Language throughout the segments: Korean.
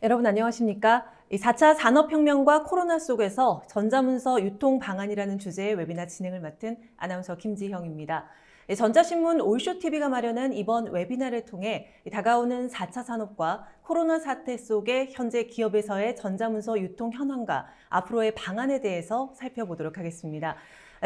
여러분 안녕하십니까? 이 4차 산업혁명과 코로나 속에서 전자문서 유통 방안이라는 주제의 웨비나 진행을 맡은 아나운서 김지형입니다. 전자신문 올쇼TV가 마련한 이번 웨비나를 통해 다가오는 4차 산업과 코로나 사태 속의 현재 기업에서의 전자문서 유통 현황과 앞으로의 방안에 대해서 살펴보도록 하겠습니다.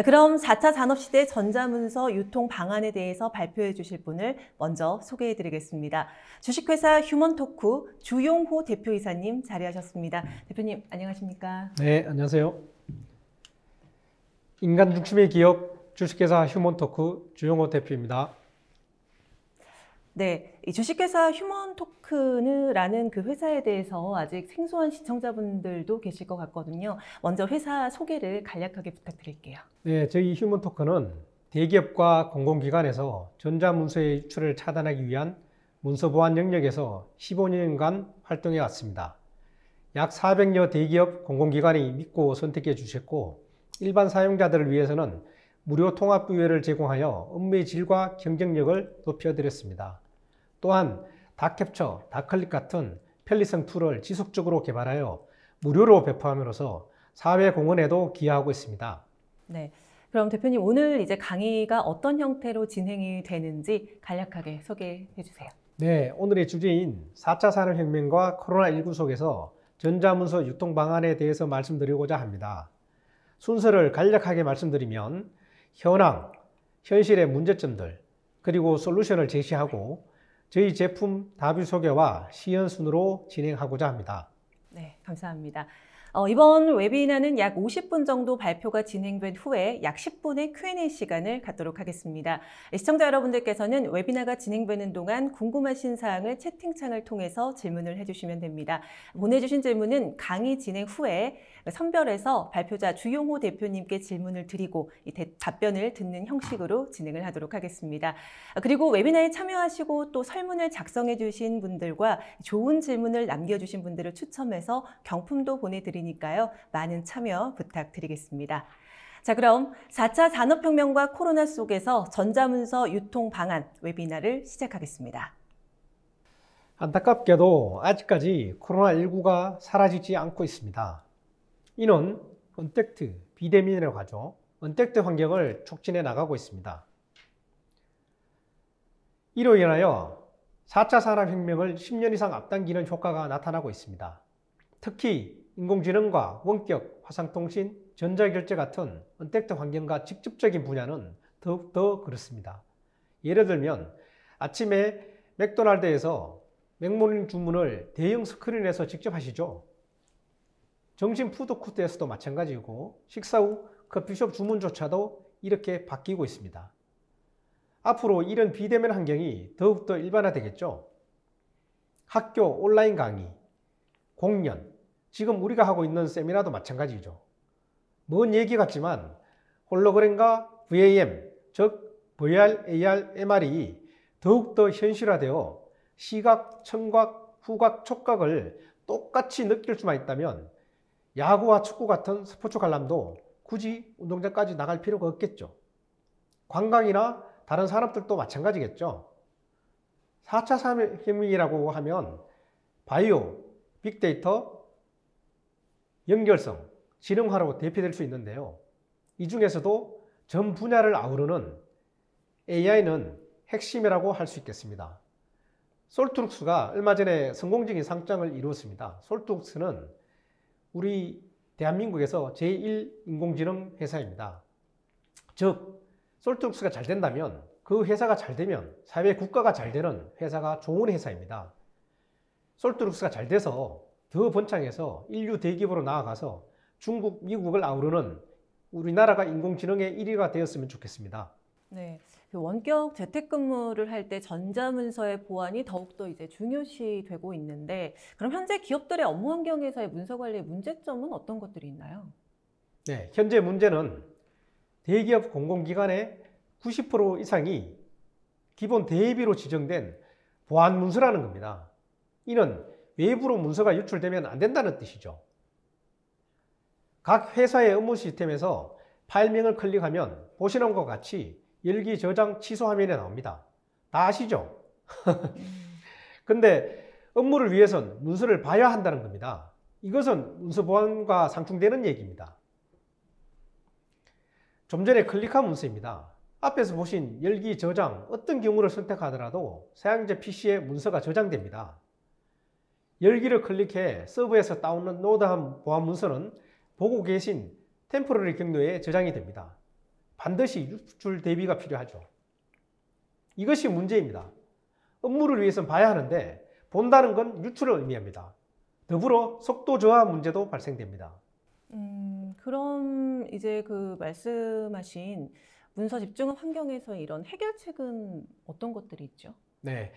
그럼 4차 산업시대 전자문서 유통 방안에 대해서 발표해 주실 분을 먼저 소개해 드리겠습니다. 주식회사 휴먼토크 주용호 대표이사님 자리하셨습니다. 대표님 안녕하십니까? 네, 안녕하세요. 인간 중심의 기업 주식회사 휴먼토크 주용호 대표입니다. 네, 이 주식회사 휴먼토크라는 그 회사에 대해서 아직 생소한 시청자분들도 계실 것 같거든요. 먼저 회사 소개를 간략하게 부탁드릴게요. 네, 저희 휴먼토크는 대기업과 공공기관에서 전자문서의 유출을 차단하기 위한 문서보안 영역에서 15년간 활동해 왔습니다. 약 400여 대기업, 공공기관이 믿고 선택해 주셨고 일반 사용자들을 위해서는 무료 통합 기회를 제공하여 업무의 질과 경쟁력을 높여드렸습니다. 또한 다캡처, 다클릭 같은 편리성 툴을 지속적으로 개발하여 무료로 배포함으로써 사회 공헌에도 기여하고 있습니다. 네, 그럼 대표님 오늘 이제 강의가 어떤 형태로 진행이 되는지 간략하게 소개해 주세요. 네, 오늘의 주제인 4차 산업혁명과 코로나19 속에서 전자문서 유통 방안에 대해서 말씀드리고자 합니다. 순서를 간략하게 말씀드리면 현황, 현실의 문제점들, 그리고 솔루션을 제시하고 저희 제품 답유 소개와 시연 순으로 진행하고자 합니다. 네, 감사합니다. 이번 웨비나는 약 50분 정도 발표가 진행된 후에 약 10분의 Q&A 시간을 갖도록 하겠습니다. 시청자 여러분들께서는 웨비나가 진행되는 동안 궁금하신 사항을 채팅창을 통해서 질문을 해주시면 됩니다. 보내주신 질문은 강의 진행 후에 선별해서 발표자 주용호 대표님께 질문을 드리고 답변을 듣는 형식으로 진행을 하도록 하겠습니다. 그리고 웨비나에 참여하시고 또 설문을 작성해 주신 분들과 좋은 질문을 남겨주신 분들을 추첨해서 경품도 보내드리니까요. 많은 참여 부탁드리겠습니다. 자, 그럼 4차 산업혁명과 코로나 속에서 전자문서 유통 방안 웨비나를 시작하겠습니다. 안타깝게도 아직까지 코로나19가 사라지지 않고 있습니다. 이는 언택트, 비대면이라고 하죠. 언택트 환경을 촉진해 나가고 있습니다. 이로 인하여 4차 산업혁명을 10년 이상 앞당기는 효과가 나타나고 있습니다. 특히 인공지능과 원격, 화상통신, 전자결제 같은 언택트 환경과 직접적인 분야는 더욱더 그렇습니다. 예를 들면 아침에 맥도날드에서 맥모닝 주문을 대형 스크린에서 직접 하시죠. 점심 푸드코트에서도 마찬가지고 식사 후 커피숍 주문조차도 이렇게 바뀌고 있습니다. 앞으로 이런 비대면 환경이 더욱더 일반화되겠죠. 학교 온라인 강의, 공연, 지금 우리가 하고 있는 세미나도 마찬가지죠. 먼 얘기 같지만 홀로그램과 VAM, 즉 VR, AR, MR이 더욱더 현실화되어 시각, 청각, 후각, 촉각을 똑같이 느낄 수만 있다면 야구와 축구 같은 스포츠 관람도 굳이 운동장까지 나갈 필요가 없겠죠. 관광이나 다른 산업들도 마찬가지겠죠. 4차 산업혁명이라고 하면 바이오, 빅데이터, 연결성, 지능화로 대표될 수 있는데요. 이 중에서도 전 분야를 아우르는 AI는 핵심이라고 할 수 있겠습니다. 솔트룩스가 얼마 전에 성공적인 상장을 이루었습니다. 솔트룩스는 우리 대한민국에서 제1 인공지능 회사입니다. 즉, 솔트룩스가 잘 된다면 그 회사가 잘 되면 사회 국가가 잘 되는 회사가 좋은 회사입니다. 솔트룩스가 잘 돼서 더 번창해서 인류 대기업으로 나아가서 중국, 미국을 아우르는 우리나라가 인공지능의 1위가 되었으면 좋겠습니다. 네, 원격 재택근무를 할 때 전자문서의 보안이 더욱더 이제 중요시 되고 있는데, 그럼 현재 기업들의 업무 환경에서의 문서 관리의 문제점은 어떤 것들이 있나요? 네, 현재 문제는 대기업 공공기관의 90% 이상이 기본 대비로 지정된 보안 문서라는 겁니다. 이는 외부로 문서가 유출되면 안 된다는 뜻이죠. 각 회사의 업무 시스템에서 파일명을 클릭하면 보시는 것과 같이 열기, 저장, 취소 화면이 나옵니다. 다 아시죠? 근데 업무를 위해선 문서를 봐야 한다는 겁니다. 이것은 문서 보안과 상충되는 얘기입니다. 좀 전에 클릭한 문서입니다. 앞에서 보신 열기 저장 어떤 경우를 선택하더라도 사용자 PC에 문서가 저장됩니다. 열기를 클릭해 서버에서 다운로드한 보안 문서는 보고 계신 템포러리 경로에 저장이 됩니다. 반드시 유출 대비가 필요하죠. 이것이 문제입니다. 업무를 위해서는 봐야 하는데 본다는 건 유출을 의미합니다. 더불어 속도 저하 문제도 발생됩니다. 그럼 이제 그 말씀하신 문서 집중업 환경에서 이런 해결책은 어떤 것들이 있죠? 네,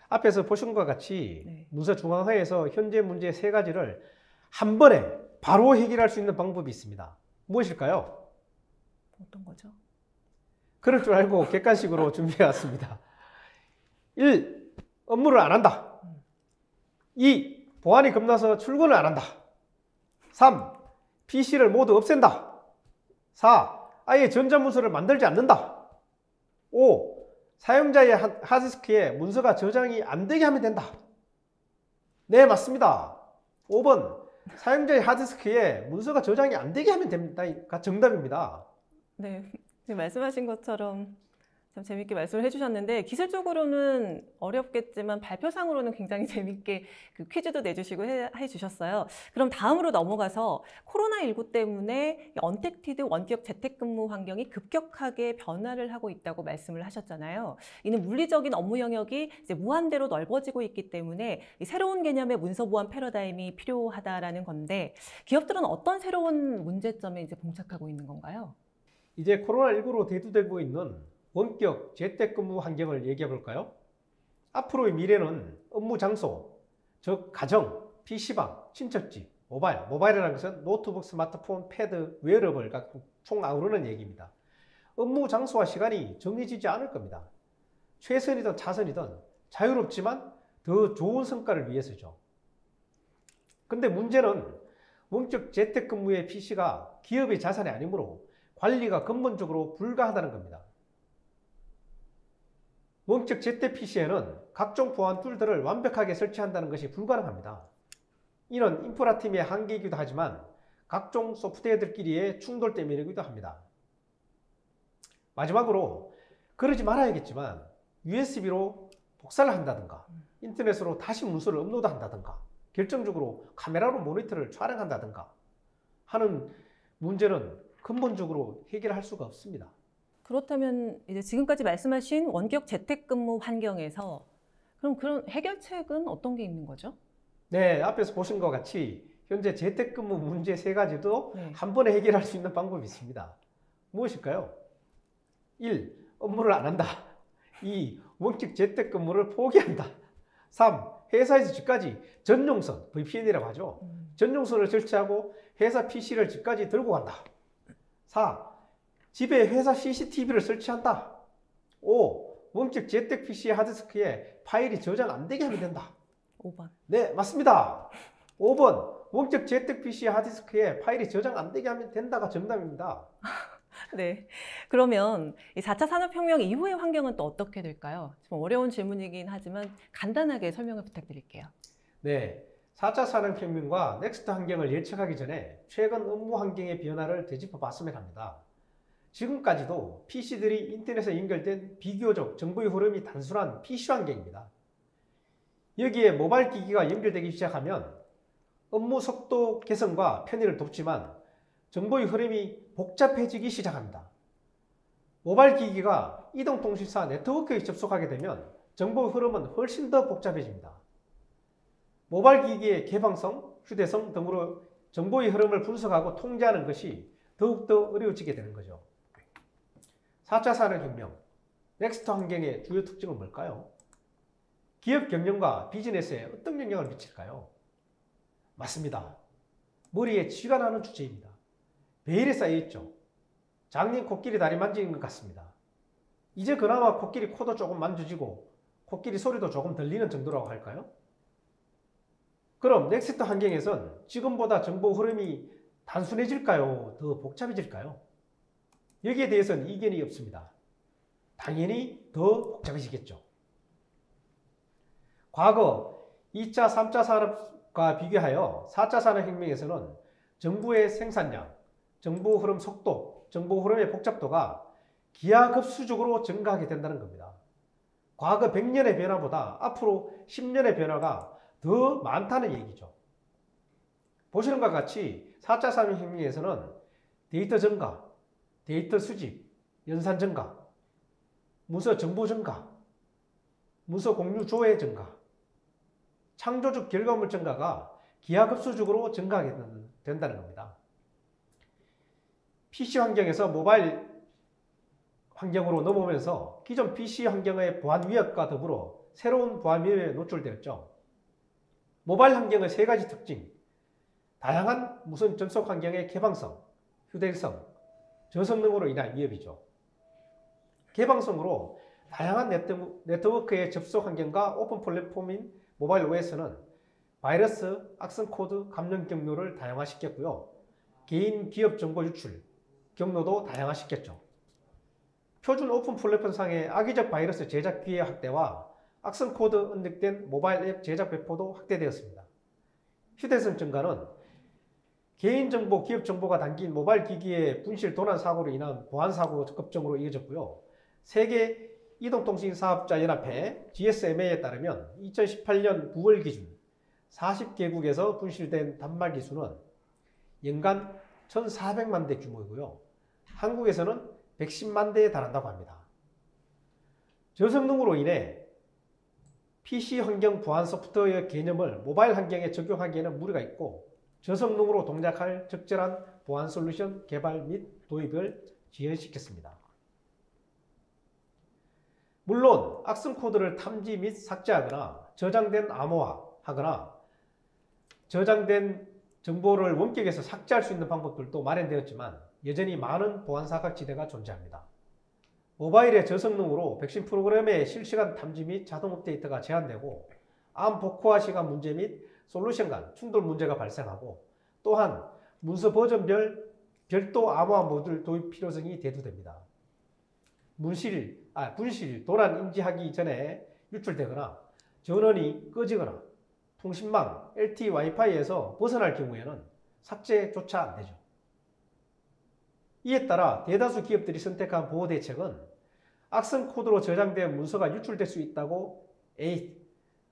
앞에서 보신 것과 같이 네. 문서 중앙화에서 현재 문제 3가지를 한 번에 바로 해결할 수 있는 방법이 있습니다. 무엇일까요? 어떤 거죠? 그럴 줄 알고 객관식으로 준비해 왔습니다. 1. 업무를 안 한다. 2. 보안이 겁나서 출근을 안 한다. 3. PC를 모두 없앤다. 4. 아예 전자문서를 만들지 않는다. 5. 사용자의 하드디스크에 문서가 저장이 안 되게 하면 된다. 네, 맞습니다. 5번. 사용자의 하드디스크에 문서가 저장이 안 되게 하면 됩니다가 정답입니다. 네, 지금 말씀하신 것처럼 참 재밌게 말씀을 해주셨는데 기술적으로는 어렵겠지만 발표상으로는 굉장히 재밌게 그 퀴즈도 내주시고 해주셨어요. 그럼 다음으로 넘어가서 코로나19 때문에 언택티드 원격 재택근무 환경이 급격하게 변화를 하고 있다고 말씀을 하셨잖아요. 이는 물리적인 업무 영역이 이제 무한대로 넓어지고 있기 때문에 이 새로운 개념의 문서 보안 패러다임이 필요하다라는 건데 기업들은 어떤 새로운 문제점에 이제 봉착하고 있는 건가요? 이제 코로나19로 대두되고 있는 원격 재택근무 환경을 얘기해 볼까요? 앞으로의 미래는 업무 장소, 즉 가정, PC방, 친척집, 모바일이라는 것은 노트북, 스마트폰, 패드, 웨어러블과 총 아우르는 얘기입니다. 업무 장소와 시간이 정해지지 않을 겁니다. 최선이든 차선이든 자유롭지만 더 좋은 성과를 위해서죠. 근데 문제는 원격 재택근무의 PC가 기업의 자산이 아니므로 관리가 근본적으로 불가하다는 겁니다. 원격 재택 PC에는 각종 보안 툴들을 완벽하게 설치한다는 것이 불가능합니다. 이는 인프라팀의 한계이기도 하지만 각종 소프트웨어들끼리의 충돌 때문이기도 합니다. 마지막으로 그러지 말아야겠지만 USB로 복사를 한다든가 인터넷으로 다시 문서를 업로드한다든가 결정적으로 카메라로 모니터를 촬영한다든가 하는 문제는 근본적으로 해결할 수가 없습니다. 그렇다면 이제 지금까지 말씀하신 원격 재택근무 환경에서 그럼 그런 해결책은 어떤 게 있는 거죠? 네, 앞에서 보신 것 같이 현재 재택근무 문제 3가지도 네. 한 번에 해결할 수 있는 방법이 있습니다. 무엇일까요? 1. 업무를 안 한다. 2. 원격 재택근무를 포기한다. 3. 회사에서 집까지 전용선, VPN이라고 하죠. 전용선을 설치하고 회사 PC를 집까지 들고 간다. 4. 집에 회사 CCTV를 설치한다. 5. 원격 재택 PC 하드디스크에 파일이 저장 안 되게 하면 된다. 5번. 네, 맞습니다. 5번. 원격 재택 PC 하드디스크에 파일이 저장 안 되게 하면 된다가 정답입니다. 네. 그러면 이 4차 산업혁명 이후의 환경은 또 어떻게 될까요? 좀 어려운 질문이긴 하지만 간단하게 설명을 부탁드릴게요. 네. 4차 산업혁명과 넥스트 환경을 예측하기 전에 최근 업무 환경의 변화를 되짚어 봤으면 합니다. 지금까지도 PC들이 인터넷에 연결된 비교적 정보의 흐름이 단순한 PC 환경입니다. 여기에 모바일 기기가 연결되기 시작하면 업무 속도 개선과 편의를 돕지만 정보의 흐름이 복잡해지기 시작합니다. 모바일 기기가 이동통신사 네트워크에 접속하게 되면 정보의 흐름은 훨씬 더 복잡해집니다. 모바일 기기의 개방성, 휴대성 등으로 정보의 흐름을 분석하고 통제하는 것이 더욱더 어려워지게 되는 거죠. 4차 산업혁명, 넥스트 환경의 주요 특징은 뭘까요? 기업 경영과 비즈니스에 어떤 영향을 미칠까요? 맞습니다. 머리에 쥐가 나는 주제입니다. 베일에 쌓여있죠. 장님 코끼리 다리 만지는 것 같습니다. 이제 그나마 코끼리 코도 조금 만져지고 코끼리 소리도 조금 들리는 정도라고 할까요? 그럼 넥스트 환경에선 지금보다 정보 흐름이 단순해질까요? 더 복잡해질까요? 여기에 대해서는 이견이 없습니다. 당연히 더 복잡해지겠죠. 과거 2차, 3차 산업과 비교하여 4차 산업혁명에서는 정보의 생산량, 정보 흐름 속도, 정보 흐름의 복잡도가 기하급수적으로 증가하게 된다는 겁니다. 과거 100년의 변화보다 앞으로 10년의 변화가 더 많다는 얘기죠. 보시는 것과 같이 4차 산업혁명에서는 데이터 증가, 데이터 수집, 연산 증가, 문서 정보 증가, 문서 공유 조회 증가, 창조적 결과물 증가가 기하급수적으로 증가하게 된다는 겁니다. PC 환경에서 모바일 환경으로 넘어오면서 기존 PC 환경의 보안 위협과 더불어 새로운 보안 위협에 노출되었죠. 모바일 환경의 세 가지 특징, 다양한 무선 접속 환경의 개방성, 휴대성, 저성능으로 인한 위협이죠. 개방성으로 다양한 네트워크의 접속 환경과 오픈 플랫폼인 모바일 OS는 바이러스, 악성 코드, 감염 경로를 다양화시켰고요. 개인 기업 정보 유출 경로도 다양화시켰죠. 표준 오픈 플랫폼상의 악의적 바이러스 제작 기회 확대와 악성 코드 언급된 모바일 앱 제작 배포도 확대되었습니다. 휴대성 증가는 개인정보, 기업정보가 담긴 모바일 기기의 분실 도난 사고로 인한 보안 사고 급증으로 이어졌고요. 세계 이동통신사업자연합회 GSMA에 따르면 2018년 9월 기준 40개국에서 분실된 단말기 수는 연간 1,400만 대 규모이고요. 한국에서는 110만 대에 달한다고 합니다. 저성능으로 인해 PC 환경 보안 소프트웨어 개념을 모바일 환경에 적용하기에는 무리가 있고 저성능으로 동작할 적절한 보안 솔루션 개발 및 도입을 지연시켰습니다. 물론 악성 코드를 탐지 및 삭제하거나 저장된 암호화하거나 저장된 정보를 원격에서 삭제할 수 있는 방법들도 마련되었지만 여전히 많은 보안 사각지대가 존재합니다. 모바일의 저성능으로 백신 프로그램의 실시간 탐지 및 자동 업데이트가 제한되고 암 복구화 시간 문제 및 솔루션 간 충돌 문제가 발생하고 또한 문서 버전별 별도 암호화 모듈 도입 필요성이 대두됩니다. 분실, 도난 인지하기 전에 유출되거나 전원이 꺼지거나 통신망, LTE 와이파이에서 벗어날 경우에는 삭제조차 안 되죠. 이에 따라 대다수 기업들이 선택한 보호 대책은 악성 코드로 저장된 문서가 유출될 수 있다고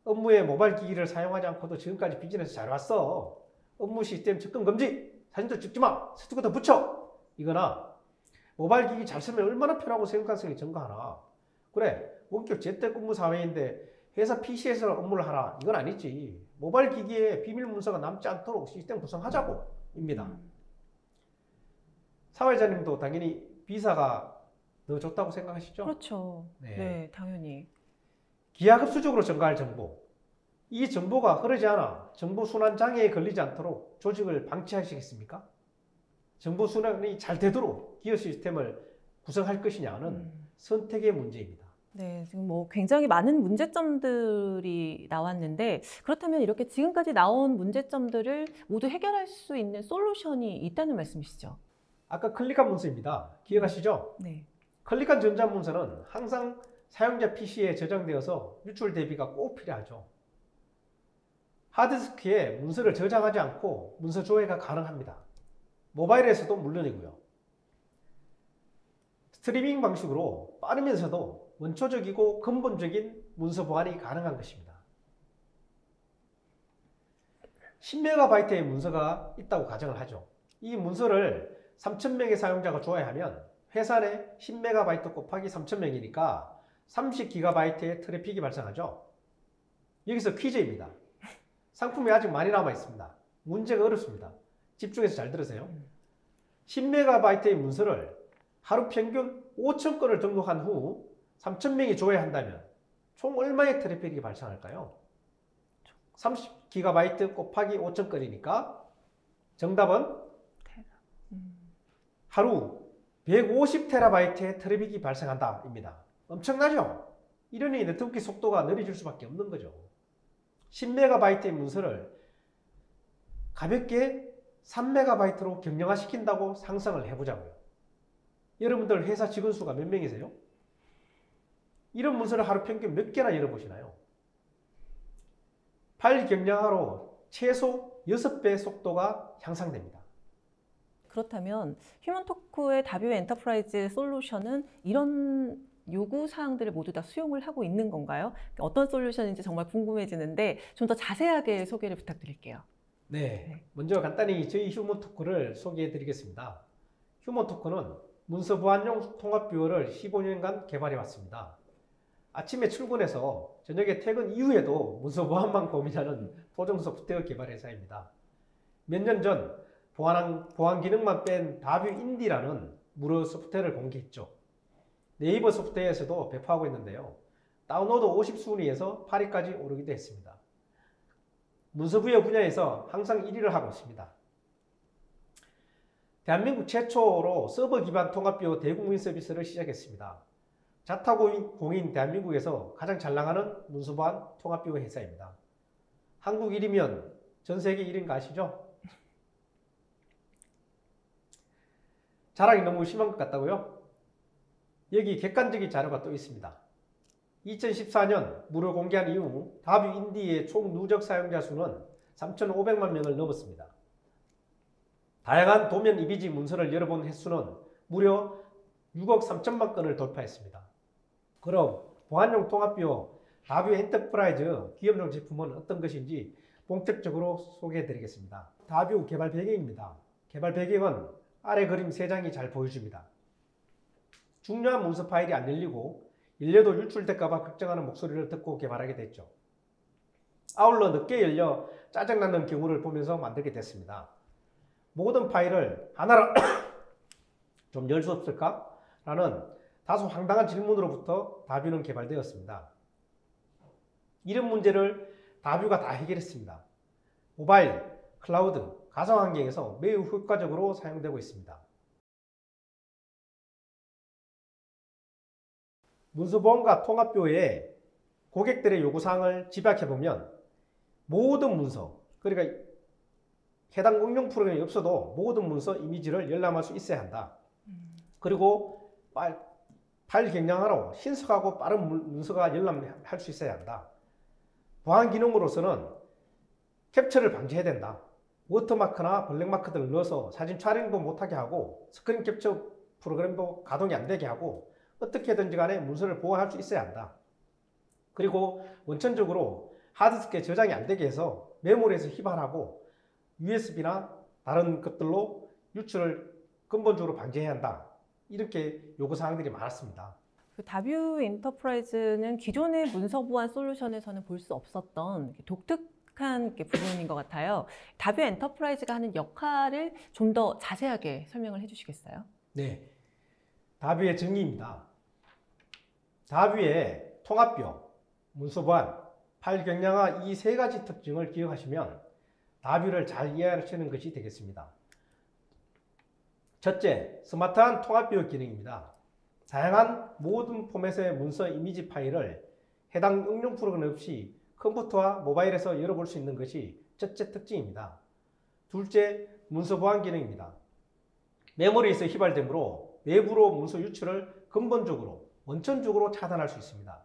업무에 모바일 기기를 사용하지 않고도 지금까지 비즈니스 잘해왔어. 업무 시스템 접근 금지, 사진도 찍지 마, 스티커도 붙여. 이거나 모바일 기기 잘 쓰면 얼마나 편하고 생산성이 증가하나. 그래, 원격 재택근무 사회인데 회사 PC에서 업무를 하라. 이건 아니지. 모바일 기기에 비밀 문서가 남지 않도록 시스템 구성하자고 입니다. 사회자님도 당연히 비사가 더 좋다고 생각하시죠? 그렇죠. 네, 당연히. 기하급수적으로 증가할 정보. 이 정보가 흐르지 않아 정보 순환 장애에 걸리지 않도록 조직을 방치하시겠습니까? 정보 순환이 잘 되도록 기업 시스템을 구성할 것이냐는 선택의 문제입니다. 네, 지금 뭐 굉장히 많은 문제점들이 나왔는데 그렇다면 이렇게 지금까지 나온 문제점들을 모두 해결할 수 있는 솔루션이 있다는 말씀이시죠? 아까 클릭한 문서입니다. 기억하시죠? 네. 클릭한 전자문서는 항상 사용자 PC에 저장되어서 유출 대비가 꼭 필요하죠. 하드디스크에 문서를 저장하지 않고 문서 조회가 가능합니다. 모바일에서도 물론이고요. 스트리밍 방식으로 빠르면서도 원초적이고 근본적인 문서 보안이 가능한 것입니다. 10MB의 문서가 있다고 가정을 하죠. 이 문서를 3,000명의 사용자가 조회하면 회사 내 10MB 곱하기 3,000명이니까 30GB의 트래픽이 발생하죠. 여기서 퀴즈입니다. 상품이 아직 많이 남아 있습니다. 문제가 어렵습니다. 집중해서 잘 들으세요. 10MB의 문서를 하루 평균 5,000건을 등록한 후 3,000명이 조회한다면 총 얼마의 트래픽이 발생할까요? 30GB 곱하기 5,000건이니까 정답은 하루 150TB의 트래픽이 발생한다 입니다. 엄청나죠? 이러니 네트워크 속도가 느려질 수밖에 없는 거죠. 10MB의 문서를 가볍게 3MB로 경량화시킨다고 상상을 해보자고요. 여러분들 회사 직원 수가 몇 명이세요? 이런 문서를 하루 평균 몇 개나 열어보시나요? 파일 경량화로 최소 6배 속도가 향상됩니다. 그렇다면 휴먼토크의 다뷰 엔터프라이즈 솔루션은 이런 요구 사항들을 모두 다 수용을 하고 있는 건가요? 어떤 솔루션인지 정말 궁금해지는데 좀 더 자세하게 소개를 부탁드릴게요. 네, 먼저 간단히 저희 휴먼토크를 소개해 드리겠습니다. 휴먼토크는 문서 보안용 통합뷰어를 15년간 개발해 왔습니다. 아침에 출근해서 저녁에 퇴근 이후에도 문서 보안만 고민하는 보정 소프트웨어 개발 회사입니다. 몇 년 전 보안 기능만 뺀 다뷰 인디라는 무료 소프트웨어를 공개했죠. 네이버 소프트웨어에서도 배포하고 있는데요. 다운로드 50순위에서 8위까지 오르기도 했습니다. 문서 부여 분야에서 항상 1위를 하고 있습니다. 대한민국 최초로 서버 기반 통합뷰어 대국민 서비스를 시작했습니다. 자타공인 대한민국에서 가장 잘 나가는 문서보안 통합뷰어 회사입니다. 한국 1위면 전 세계 1위인 거 아시죠? 자랑이 너무 심한 것 같다고요? 여기 객관적인 자료가 또 있습니다. 2014년 무료 공개한 이후 다뷰 인디의 총 누적 사용자 수는 3,500만 명을 넘었습니다. 다양한 도면 이미지 문서를 열어본 횟수는 무려 6억 3천만 건을 돌파했습니다. 그럼 보안용 통합뷰어 다뷰 엔터프라이즈 기업용 제품은 어떤 것인지 본격적으로 소개해 드리겠습니다. 다뷰 개발 배경입니다. 개발 배경은 아래 그림 3장이 잘 보여줍니다. 중요한 문서 파일이 안 열리고 열려도 유출될까봐 걱정하는 목소리를 듣고 개발하게 됐죠. 아울러 늦게 열려 짜증나는 경우를 보면서 만들게 됐습니다. 모든 파일을 하나로 좀 열 수 없을까? 라는 다소 황당한 질문으로부터 다뷰는 개발되었습니다. 이런 문제를 다뷰가 다 해결했습니다. 모바일, 클라우드, 가상 환경에서 매우 효과적으로 사용되고 있습니다. 문서보안과 통합뷰어에 고객들의 요구사항을 집약해보면 모든 문서, 그러니까 해당 응용 프로그램이 없어도 모든 문서 이미지를 열람할 수 있어야 한다. 그리고 파일 경량화로 신속하고 빠른 문서가 열람할 수 있어야 한다. 보안 기능으로서는 캡처를 방지해야 된다. 워터마크나 블랙마크들을 넣어서 사진 촬영도 못하게 하고 스크린 캡처 프로그램도 가동이 안 되게 하고 어떻게든지 간에 문서를 보호할 수 있어야 한다. 그리고 원천적으로 하드디스크에 저장이 안 되게 해서 메모리에서 휘발하고 USB나 다른 것들로 유출을 근본적으로 방지해야 한다. 이렇게 요구사항들이 많았습니다. 다뷰 엔터프라이즈는 기존의 문서 보안 솔루션에서는 볼 수 없었던 독특한 부분인 것 같아요. 다뷰 엔터프라이즈가 하는 역할을 좀 더 자세하게 설명을 해주시겠어요? 네, 다뷰의 정의입니다. 다뷰의 통합뷰어, 문서보안, 파일 경량화 이 3가지 특징을 기억하시면 다뷰를 잘 이해하시는 것이 되겠습니다. 첫째, 스마트한 통합뷰어 기능입니다. 다양한 모든 포맷의 문서 이미지 파일을 해당 응용 프로그램 없이 컴퓨터와 모바일에서 열어볼 수 있는 것이 첫째 특징입니다. 둘째, 문서 보안 기능입니다. 메모리에서 휘발되므로 외부로 문서 유출을 근본적으로, 원천적으로 차단할 수 있습니다.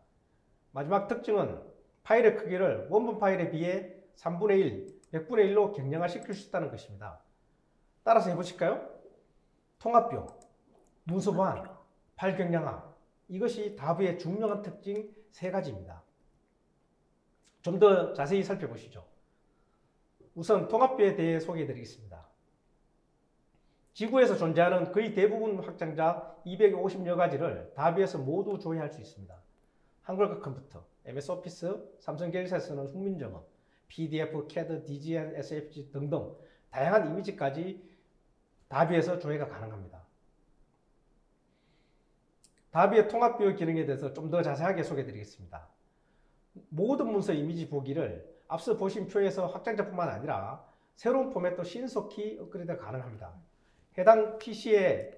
마지막 특징은 파일의 크기를 원본 파일에 비해 3분의 1, 100분의 1로 경량화시킬 수 있다는 것입니다. 따라서 해보실까요? 통합뷰어, 문서 보안, 파일 경량화, 이것이 다뷰의 중요한 특징 3가지입니다. 좀 더 자세히 살펴보시죠. 우선 통합뷰어에 대해 소개해 드리겠습니다. 지구에서 존재하는 거의 대부분 확장자 250여 가지를 다뷰에서 모두 조회할 수 있습니다. 한글과 컴퓨터, MS 오피스, 삼성 계열사에 쓰는 훈민정음, PDF, CAD, DGN, SFG 등등 다양한 이미지까지 다뷰에서 조회가 가능합니다. 다뷰의 통합뷰어 기능에 대해서 좀 더 자세하게 소개해 드리겠습니다. 모든 문서 이미지 보기를 앞서 보신 표에서 확장자뿐만 아니라 새로운 포맷도 신속히 업그레이드가 가능합니다. 해당 PC에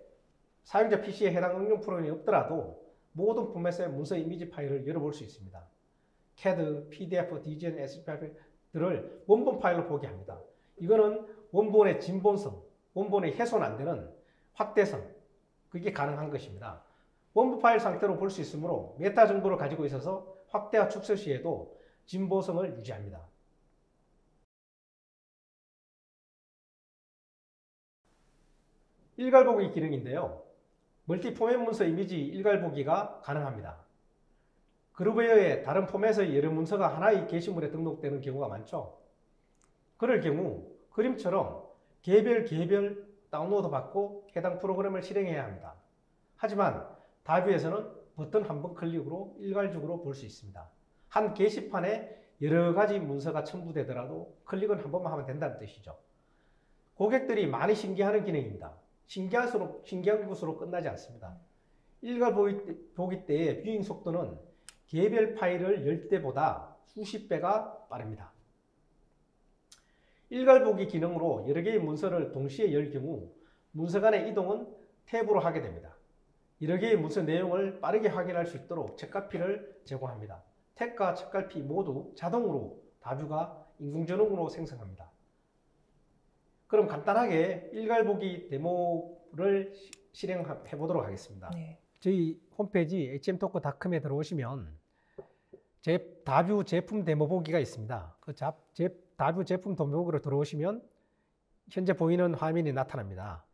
사용자 PC에 해당 응용 프로그램이 없더라도 모든 포맷의 문서 이미지 파일을 열어볼 수 있습니다. CAD, PDF, DGN, SPF들을 원본 파일로 보게 합니다. 이거는 원본의 진본성, 원본의 훼손 안 되는 확대성, 그게 가능한 것입니다. 원본 파일 상태로 볼 수 있으므로 메타 정보를 가지고 있어서 확대와 축소 시에도 진보성을 유지합니다. 일괄보기 기능인데요. 멀티 포맷 문서 이미지 일괄보기가 가능합니다. 그룹웨어의 다른 포맷의 여러 문서가 하나의 게시물에 등록되는 경우가 많죠. 그럴 경우 그림처럼 개별 다운로드 받고 해당 프로그램을 실행해야 합니다. 하지만 다뷰에서는 버튼 한 번 클릭으로 일괄적으로 볼 수 있습니다. 한 게시판에 여러 가지 문서가 첨부되더라도 클릭은 한 번만 하면 된다는 뜻이죠. 고객들이 많이 신기해하는 기능입니다. 신기한 것으로 끝나지 않습니다. 일괄 보기 때의 뷰잉 속도는 개별 파일을 열 때보다 수십 배가 빠릅니다. 일괄 보기 기능으로 여러 개의 문서를 동시에 열 경우 문서 간의 이동은 탭으로 하게 됩니다. 여러 개의 문서 내용을 빠르게 확인할 수 있도록 책갈피를 제공합니다. 탭과 책갈피 모두 자동으로 다뷰가 인공지능으로 생성합니다. 그럼 간단하게 일괄 보기 데모를 실행해 보도록 하겠습니다. 네. 저희 홈페이지 hmtalk.com에 들어오시면 다뷰 제품 데모 보기가 있습니다. 그 다뷰 제품 데모 보기로 들어오시면 현재 보이는 화면이 나타납니다.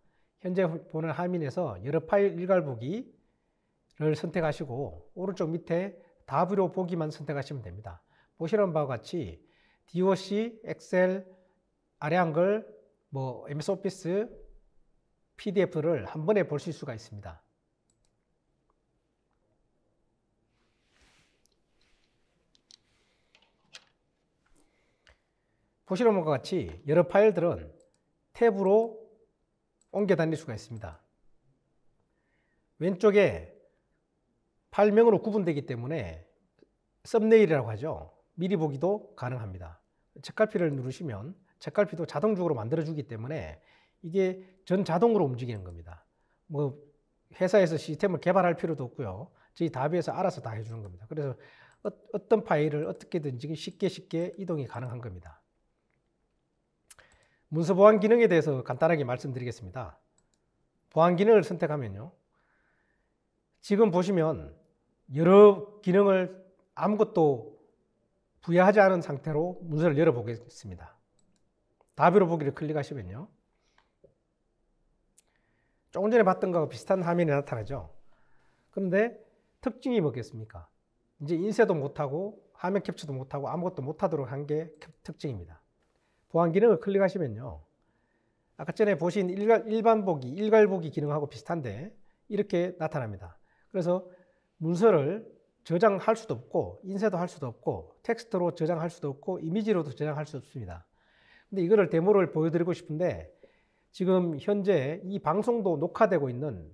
현재 보는 화면에서 여러 파일 일괄 보기를 선택하시고 오른쪽 밑에 다뷰로 보기만 선택하시면 됩니다. 보시는 바와 같이 DOC, 엑셀, 아래 한글, MS 오피스, PDF를 한 번에 보실 수가 있습니다. 보시는 바와 같이 여러 파일들은 탭으로 옮겨 다닐 수가 있습니다. 왼쪽에 파일명으로 구분되기 때문에 썸네일이라고 하죠. 미리 보기도 가능합니다. 책갈피를 누르시면 책갈피도 자동적으로 만들어주기 때문에 이게 전 자동으로 움직이는 겁니다. 회사에서 시스템을 개발할 필요도 없고요. 저희 다뷰에서 알아서 다 해주는 겁니다. 그래서 어떤 파일을 어떻게든지 쉽게 이동이 가능한 겁니다. 문서 보안 기능에 대해서 간단하게 말씀드리겠습니다. 보안 기능을 선택하면요. 지금 보시면 여러 기능을 아무것도 부여하지 않은 상태로 문서를 열어보겠습니다. 다뷰로 보기를 클릭하시면요. 조금 전에 봤던 것과 비슷한 화면이 나타나죠. 그런데 특징이 뭐겠습니까? 이제 인쇄도 못하고 화면 캡처도 못하고 아무것도 못하도록 한 게 특징입니다. 보안 기능을 클릭하시면요. 아까 전에 보신 일괄 보기 기능하고 비슷한데 이렇게 나타납니다. 그래서 문서를 저장할 수도 없고 인쇄도 할 수도 없고 텍스트로 저장할 수도 없고 이미지로도 저장할 수 없습니다. 근데 이거를 데모를 보여드리고 싶은데 지금 현재 이 방송도 녹화되고 있는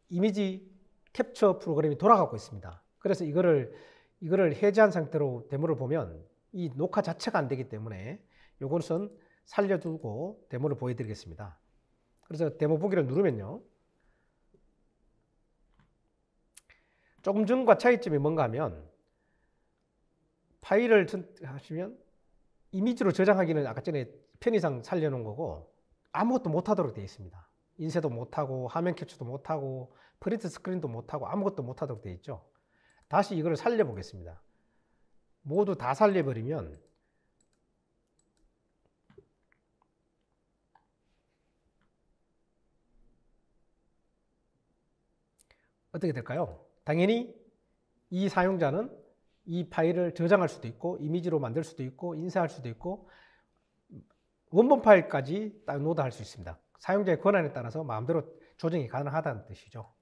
이미지 캡처 프로그램이 돌아가고 있습니다. 그래서 이거를 해제한 상태로 데모를 보면 이 녹화 자체가 안 되기 때문에 요것은 살려두고 데모를 보여드리겠습니다. 그래서 데모 보기를 누르면요. 조금 전과 차이점이 뭔가 하면 파일을 하시면 이미지로 저장하기는 아까 전에 편의상 살려놓은 거고 아무것도 못하도록 되어 있습니다. 인쇄도 못하고 화면 캡처도 못하고 프린트 스크린도 못하고 아무것도 못하도록 되어 있죠. 다시 이걸 살려보겠습니다. 모두 다 살려버리면 어떻게 될까요? 당연히 이 사용자는 이 파일을 저장할 수도 있고 이미지로 만들 수도 있고 인쇄할 수도 있고 원본 파일까지 다운로드할 수 있습니다. 사용자의 권한에 따라서 마음대로 조정이 가능하다는 뜻이죠.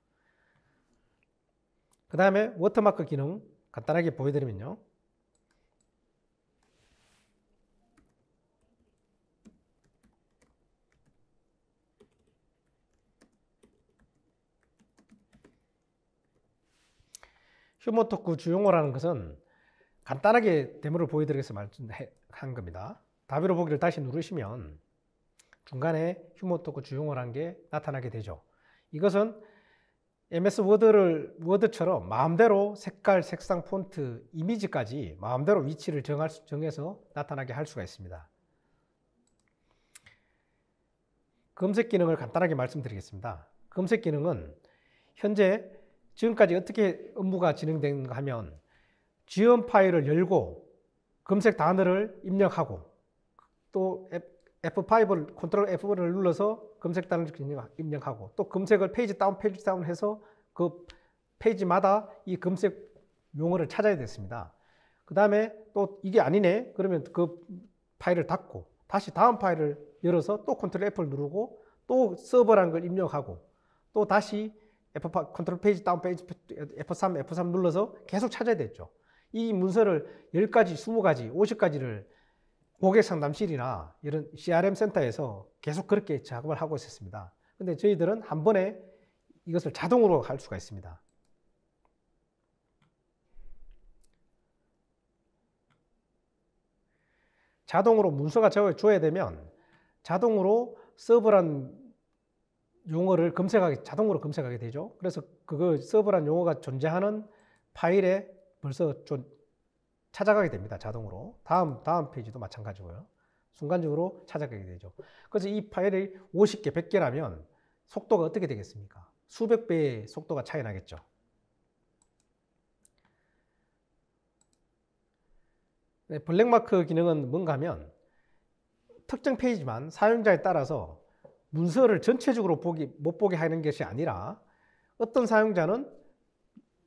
그 다음에 워터마크 기능 간단하게 보여드리면요. 휴먼토크 주용어라는 것은 간단하게 데모를 보여드리겠서 말한 겁니다. 다뷰로 보기를 다시 누르시면 중간에 휴먼토크 주용어라는 게 나타나게 되죠. 이것은 MS 워드처럼 마음대로 색깔, 색상, 폰트, 이미지까지 마음대로 위치를 정해서 나타나게 할 수가 있습니다. 검색 기능을 간단하게 말씀드리겠습니다. 검색 기능은 현재 지금까지 어떻게 업무가 진행되는가 하면 지원 파일을 열고 검색 단어를 입력하고 또 F5를 컨트롤 F5를 눌러서 검색단을 입력하고 또 검색을 페이지 다운 해서 그 페이지마다 이 검색 용어를 찾아야 됐습니다. 그 다음에 또 이게 아니네 그러면 그 파일을 닫고 다시 다음 파일을 열어서 또 컨트롤 F를 누르고 또 서버라는 걸 입력하고 또 다시 컨트롤 페이지 다운 페이지 F3 눌러서 계속 찾아야 됐죠. 이 문서를 10가지, 20가지, 50가지를 고객 상담실이나 이런 CRM 센터에서 계속 그렇게 작업을 하고 있었습니다. 근데 저희들은 한 번에 이것을 자동으로 할 수가 있습니다. 자동으로 문서가 줘야 되면 자동으로 서버란 용어를 자동으로 검색하게 되죠. 그래서 그거 서버란 용어가 존재하는 파일에 벌써 좀 찾아가게 됩니다. 자동으로. 다음 페이지도 마찬가지고요. 순간적으로 찾아가게 되죠. 그래서 이 파일이 50개, 100개라면 속도가 어떻게 되겠습니까? 수백 배의 속도가 차이 나겠죠. 네, 블랙마크 기능은 뭔가 하면 특정 페이지만 사용자에 따라서 문서를 전체적으로 못 보게 하는 것이 아니라 어떤 사용자는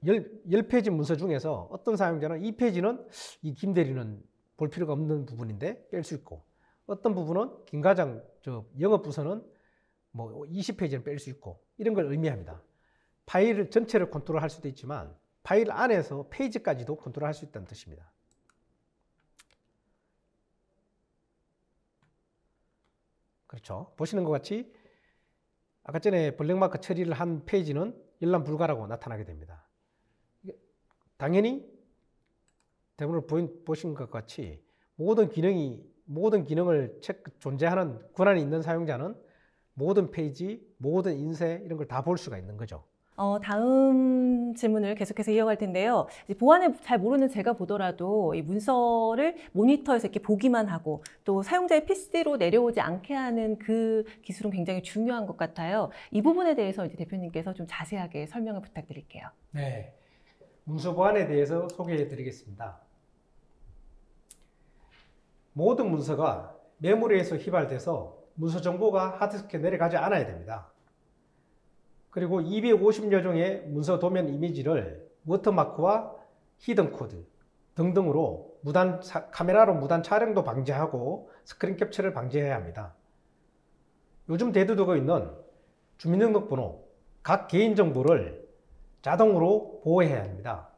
10페이지 문서 중에서 어떤 사용자는 이 페이지는 이 김대리는 볼 필요가 없는 부분인데 뺄 수 있고 어떤 부분은 김과장 영업 부서는 뭐 20페이지는 뺄 수 있고 이런 걸 의미합니다. 파일 전체를 컨트롤할 수도 있지만 파일 안에서 페이지까지도 컨트롤할 수 있다는 뜻입니다. 그렇죠. 보시는 것 같이 아까 전에 블랙마크 처리를 한 페이지는 열람 불가라고 나타나게 됩니다. 당연히 대본을 보신 것 같이 모든 기능을 존재하는 권한이 있는 사용자는 모든 페이지, 모든 인쇄 이런 걸 다 볼 수가 있는 거죠. 다음 질문을 계속해서 이어갈 텐데요. 보안을 잘 모르는 제가 보더라도 이 문서를 모니터에서 이렇게 보기만 하고 또 사용자의 PC로 내려오지 않게 하는 그 기술은 굉장히 중요한 것 같아요. 이 부분에 대해서 이제 대표님께서 좀 자세하게 설명을 부탁드릴게요. 네, 문서 보안에 대해서 소개해 드리겠습니다. 모든 문서가 메모리에서 휘발돼서 문서 정보가 하드디스크에 내려가지 않아야 됩니다. 그리고 250여 종의 문서 도면 이미지를 워터마크와 히든 코드 등등으로 카메라로 무단 촬영도 방지하고 스크린 캡처를 방지해야 합니다. 요즘 대두되고 있는 주민등록번호, 각 개인정보를 자동으로 보호해야 합니다.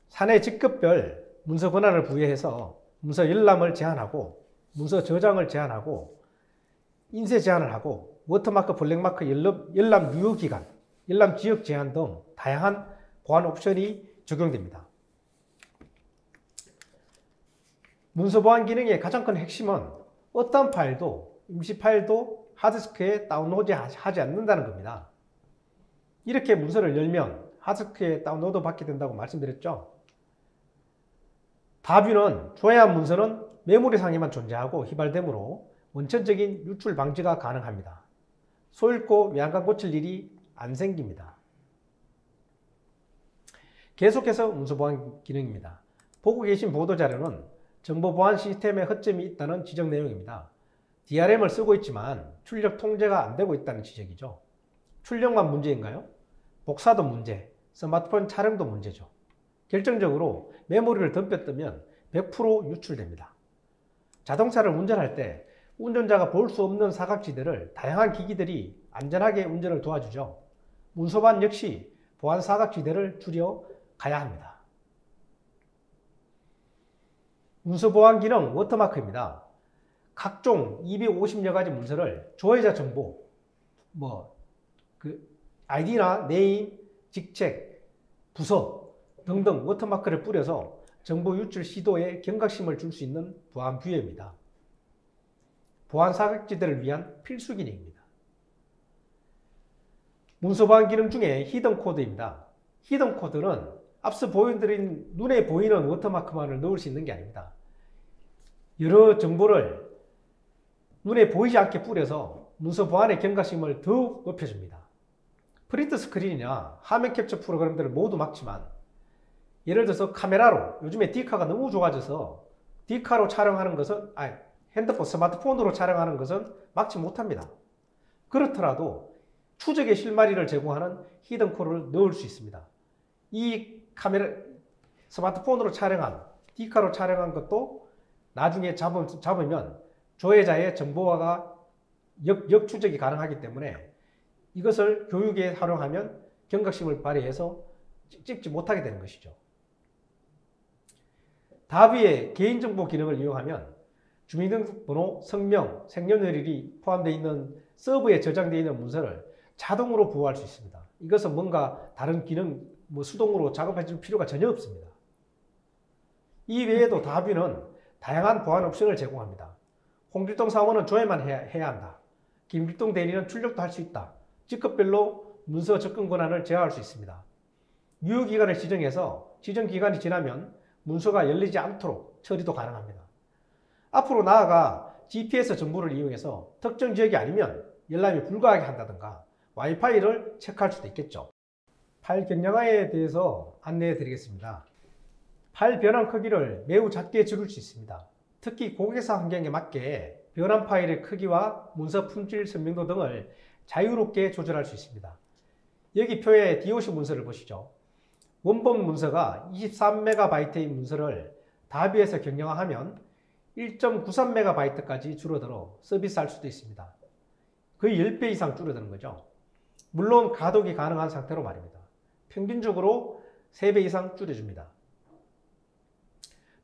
사내 직급별 문서 권한을 부여해서 문서 열람을 제한하고 문서 저장을 제한하고 인쇄 제한을 하고 워터마크, 블랙마크 열람 유효기간, 열람 지역 제한 등 다양한 보안 옵션이 적용됩니다. 문서 보안 기능의 가장 큰 핵심은 어떤 파일도, 임시 파일도 하드디스크에 다운로드하지 않는다는 겁니다. 이렇게 문서를 열면 하드디스크에 다운로드 받게 된다고 말씀드렸죠. 다뷰는 조회한 문서는 메모리상에만 존재하고 휘발되므로 원천적인 유출 방지가 가능합니다. 소읽고 외양간 고칠 일이 안 생깁니다. 계속해서 문서보안 기능입니다. 보고 계신 보도자료는 정보보안 시스템에 허점이 있다는 지적 내용입니다. DRM을 쓰고 있지만 출력 통제가 안 되고 있다는 지적이죠. 출력만 문제인가요? 복사도 문제, 스마트폰 촬영도 문제죠. 결정적으로 메모리를 덤벼뜨면 100% 유출됩니다. 자동차를 운전할 때 운전자가 볼 수 없는 사각지대를 다양한 기기들이 안전하게 운전을 도와주죠. 문서보안 역시 보안 사각지대를 줄여 가야 합니다. 문서보안 기능 워터마크입니다. 각종 250여 가지 문서를 조회자 정보, 아이디나 네임, 직책, 부서 등등 워터마크를 뿌려서 정보 유출 시도에 경각심을 줄 수 있는 보안 부여입니다. 보안 사각지대를 위한 필수 기능입니다. 문서 보안 기능 중에 히든 코드입니다. 히든 코드는 앞서 보여드린 눈에 보이는 워터마크만을 넣을 수 있는 게 아닙니다. 여러 정보를 눈에 보이지 않게 뿌려서 문서 보안의 경각심을 더욱 높여줍니다. 프린트 스크린이나 화면 캡처 프로그램들을 모두 막지만 예를 들어서 카메라로 요즘에 디카가 너무 좋아져서 디카로 촬영하는 것은 핸드폰, 스마트폰으로 촬영하는 것은 막지 못합니다. 그렇더라도 추적의 실마리를 제공하는 히든코어를 넣을 수 있습니다. 이 카메라, 스마트폰으로 촬영한, 디카로 촬영한 것도 나중에 잡으면 조회자의 정보화가 역추적이 가능하기 때문에 이것을 교육에 활용하면 경각심을 발휘해서 찍지 못하게 되는 것이죠. 다비의 개인정보 기능을 이용하면 주민등록번호, 성명, 생년월일이 포함되어 있는 서버에 저장되어 있는 문서를 자동으로 보호할 수 있습니다. 이것은 뭔가 다른 기능, 수동으로 작업해 줄 필요가 전혀 없습니다. 이 외에도 다비는 다양한 보안 옵션을 제공합니다. 홍길동 사원은 조회만 해야 한다. 김길동 대리는 출력도 할 수 있다. 직급별로 문서 접근 권한을 제어할 수 있습니다. 유효기간을 지정해서 지정기간이 지나면 문서가 열리지 않도록 처리도 가능합니다. 앞으로 나아가 GPS 정보를 이용해서 특정 지역이 아니면 열람이 불가하게 한다든가 와이파이를 체크할 수도 있겠죠. 파일 경량화에 대해서 안내해 드리겠습니다. 파일 변환 크기를 매우 작게 줄일 수 있습니다. 특히 고객사 환경에 맞게 변환 파일의 크기와 문서 품질 선명도 등을 자유롭게 조절할 수 있습니다. 여기 표에 DOC 문서를 보시죠. 원본 문서가 23MB의 문서를 다비에서 경량화하면 1.93MB까지 줄어들어 서비스할 수도 있습니다. 거의 10배 이상 줄어드는 거죠. 물론 가독이 가능한 상태로 말입니다. 평균적으로 3배 이상 줄여줍니다.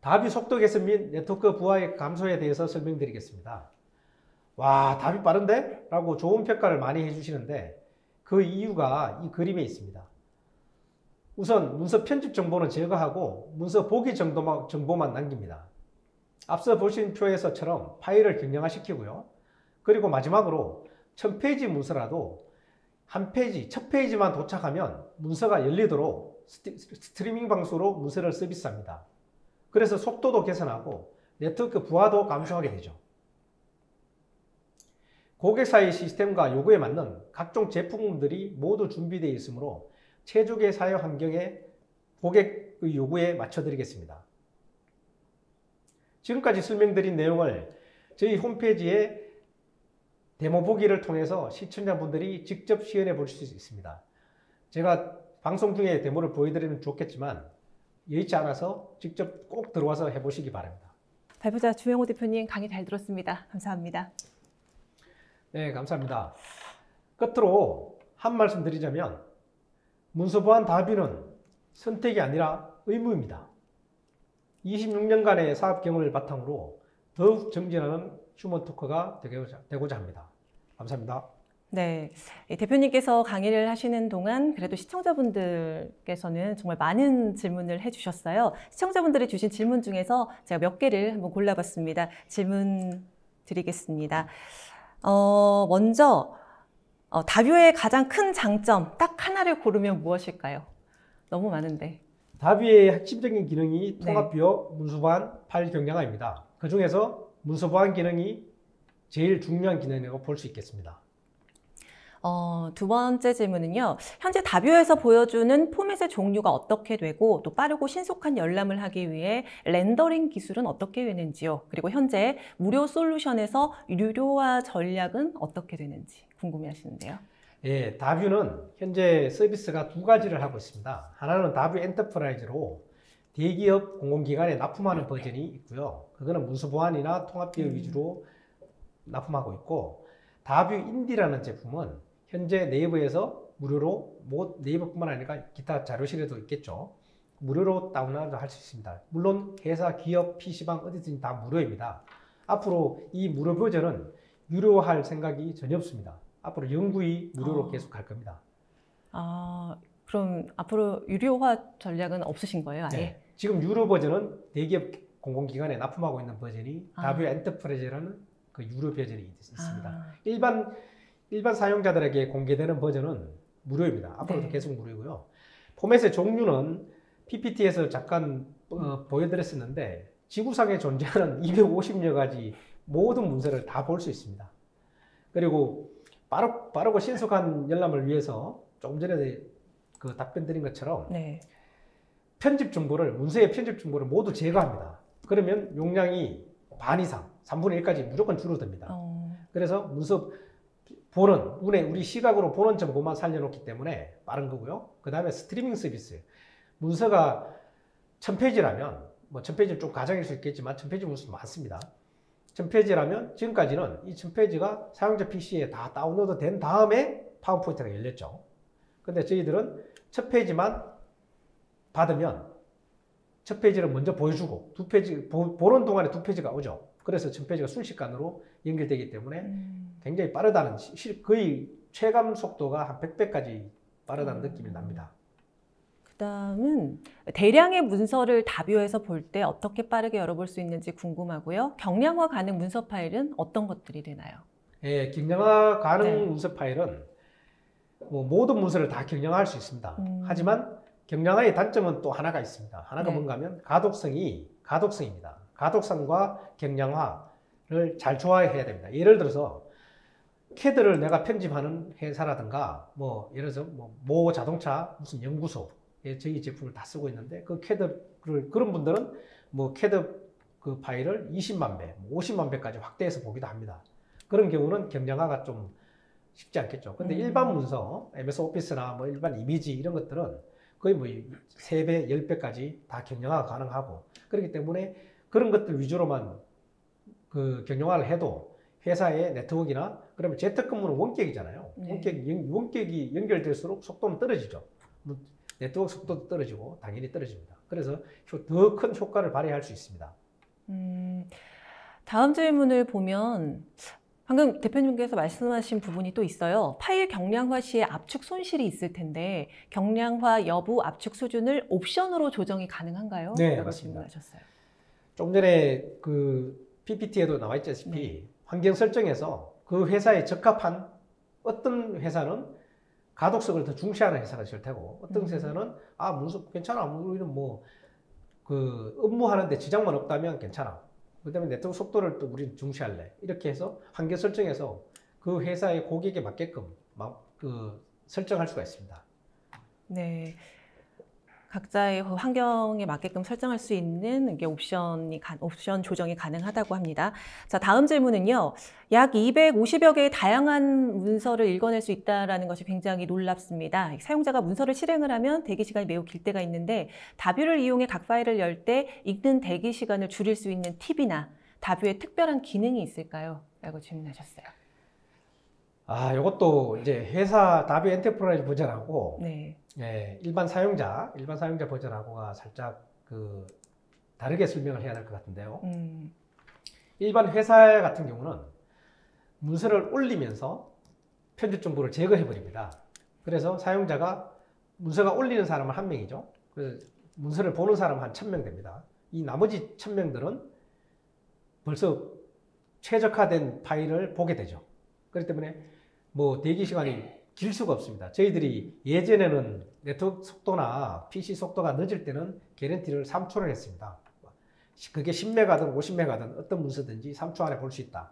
다비 속도 개선 및 네트워크 부하의 감소에 대해서 설명드리겠습니다. 와, 다비 빠른데? 라고 좋은 평가를 많이 해주시는데 그 이유가 이 그림에 있습니다. 우선 문서 편집 정보는 제거하고 문서 보기 정보만 남깁니다. 앞서 보신 표에서처럼 파일을 경량화시키고요. 그리고 마지막으로 1000페이지 문서라도 한 페이지, 첫 페이지만 도착하면 문서가 열리도록 스트리밍 방식으로 문서를 서비스합니다. 그래서 속도도 개선하고 네트워크 부하도 감소하게 되죠. 고객사의 시스템과 요구에 맞는 각종 제품들이 모두 준비되어 있으므로 최적의 사용 환경에 고객의 요구에 맞춰드리겠습니다. 지금까지 설명드린 내용을 저희 홈페이지에 데모 보기를 통해서 시청자분들이 직접 시연해 볼 수 있습니다. 제가 방송 중에 데모를 보여드리면 좋겠지만 여의치 않아서 직접 꼭 들어와서 해보시기 바랍니다. 발표자 주영호 대표님 강의 잘 들었습니다. 감사합니다. 네, 감사합니다. 끝으로 한 말씀 드리자면 문서 보안 다비는 선택이 아니라 의무입니다. 26년간의 사업 경험을 바탕으로 더욱 정진하는 휴먼 토커가 되고자 합니다. 감사합니다. 네, 대표님께서 강의를 하시는 동안 그래도 시청자분들께서는 정말 많은 질문을 해주셨어요. 시청자분들이 주신 질문 중에서 제가 몇 개를 한번 골라봤습니다. 질문 드리겠습니다. 먼저 다뷰의 가장 큰 장점 딱 하나를 고르면 무엇일까요? 너무 많은데. 다비의 핵심적인 기능이 통합비어 문서보안 파일 경량화입니다. 그 중에서 문서보안 기능이 제일 중요한 기능이라고 볼 수 있겠습니다. 두 번째 질문은요. 현재 다뷰에서 보여주는 포맷의 종류가 어떻게 되고 또 빠르고 신속한 열람을 하기 위해 렌더링 기술은 어떻게 되는지요? 그리고 현재 무료 솔루션에서 유료화 전략은 어떻게 되는지 궁금해하시는데요. 예, 다뷰는 현재 서비스가 두 가지를 하고 있습니다. 하나는 다뷰 엔터프라이즈로 대기업 공공기관에 납품하는 버전이 있고요. 그거는 문서보안이나 통합비어 위주로 납품하고 있고, 다뷰 인디라는 제품은 현재 네이버에서 무료로, 네이버뿐만 아니라 기타 자료실에도 있겠죠. 무료로 다운로드 할 수 있습니다. 물론 회사, 기업, PC방 어디든지 다 무료입니다. 앞으로 이 무료 버전은 유료화할 생각이 전혀 없습니다. 앞으로 영구히 무료로 계속 갈 겁니다. 그럼 앞으로 유료화 전략은 없으신 거예요, 아예? 네. 지금 유료 버전은 대기업 공공기관에 납품하고 있는 버전이 다뷰 엔터프라이즈라는 그 유료 버전이 있습니다. 일반 사용자들에게 공개되는 버전은 무료입니다. 앞으로도 계속 무료고요. 포맷의 종류는 PPT에서 잠깐 보여드렸었는데 지구상에 존재하는 250여 가지 모든 문서를 다 볼 수 있습니다. 그리고 빠르고 신속한 열람을 위해서 조금 전에 그 답변 드린 것처럼 편집 정보를, 문서의 편집 정보를 모두 제거합니다. 그러면 용량이 반 이상, 3분의 1까지 무조건 줄어듭니다. 어. 그래서 문서 보는, 우리 시각으로 보는 정보만 살려놓기 때문에 빠른 거고요. 그 다음에 스트리밍 서비스. 문서가 1000페이지라면, 뭐 1000페이지는 좀 가정일 수 있겠지만 1000페이지 문서 많습니다. 1000페이지라면 지금까지는 이 1000페이지가 사용자 PC에 다 다운로드 된 다음에 파워포인트가 열렸죠. 근데 저희들은 첫 페이지만 받으면 첫 페이지를 먼저 보여주고 두 페이지 보는 동안에 두 페이지가 오죠. 그래서 1000페이지가 순식간으로 연결되기 때문에 굉장히 빠르다는, 거의 체감 속도가 한 100배까지 빠르다는 느낌이 납니다. 그다음은 대량의 문서를 다뷰에서 볼 때 어떻게 빠르게 열어볼 수 있는지 궁금하고요. 경량화 가능 문서 파일은 어떤 것들이 되나요? 예, 경량화 가능 네. 문서 파일은 뭐 모든 문서를 다 경량화할 수 있습니다. 하지만 경량화의 단점은 또 하나가 있습니다. 하나가 네. 뭔가 하면 가독성입니다. 가독성과 경량화를 잘 조화해야 됩니다. 예를 들어서 캐드를 내가 편집하는 회사라든가 뭐 예를 들어서 모 자동차 무슨 연구소에 저희 제품을 다 쓰고 있는데 그 캐드를, 그런 분들은 뭐 캐드 그 파일을 20만 배, 50만 배까지 확대해서 보기도 합니다. 그런 경우는 경량화가 좀 쉽지 않겠죠. 근데 일반 문서, MS 오피스나 뭐 일반 이미지 이런 것들은 거의 뭐 3배, 10배까지 다 경량화가 가능하고, 그렇기 때문에 그런 것들 위주로만 그 경량화를 해도 회사의 네트워크나, 그러면 재택근무는 원격이잖아요. 네. 원격이 연결될수록 속도는 떨어지죠. 네트워크 속도도 떨어지고 당연히 떨어집니다. 그래서 더 큰 효과를 발휘할 수 있습니다. 다음 질문을 보면 방금 대표님께서 말씀하신 부분이 또 있어요. 파일 경량화 시에 압축 손실이 있을 텐데 경량화 여부 압축 수준을 옵션으로 조정이 가능한가요? 네, 라고 맞습니다. 질문하셨어요. 좀 전에 그 PPT에도 나와 있다시피 네. 환경 설정에서 그 회사에 적합한, 어떤 회사는 가독성을 더 중시하는 회사가 있을 테고 어떤 회사는 문서 괜찮아, 우리는 뭐 그 업무하는데 지장만 없다면 괜찮아, 그다음에 네트워크 속도를 또 우리는 중시할래, 이렇게 해서 환경 설정에서 그 회사의 고객에 맞게끔 그 설정할 수가 있습니다. 네. 각자의 환경에 맞게끔 설정할 수 있는 이게 옵션 조정이 가능하다고 합니다. 자, 다음 질문은요. 약 250여 개의 다양한 문서를 읽어낼 수 있다는 것이 굉장히 놀랍습니다. 사용자가 문서를 실행을 하면 대기 시간이 매우 길 때가 있는데 다뷰를 이용해 각 파일을 열 때 읽는 대기 시간을 줄일 수 있는 팁이나 다뷰에 특별한 기능이 있을까요? 라고 질문하셨어요. 이것도 이제 회사 다뷰 엔터프라이즈 버전하고 네. 예, 일반 사용자 버전하고가 살짝 그 다르게 설명을 해야 될 것 같은데요. 일반 회사 같은 경우는 문서를 올리면서 편집 정보를 제거해 버립니다. 그래서 사용자가 문서가 올리는 사람은 1명이죠. 그래서 문서를 보는 사람은 한 1000명 됩니다. 이 나머지 1000명들은 벌써 최적화된 파일을 보게 되죠. 그렇기 때문에 뭐 대기 시간이 길 수가 없습니다. 저희들이 예전에는 네트워크 속도나 PC 속도가 늦을 때는 개런티를 3초를 했습니다. 그게 10메가든 50메가든 어떤 문서든지 3초 안에 볼 수 있다.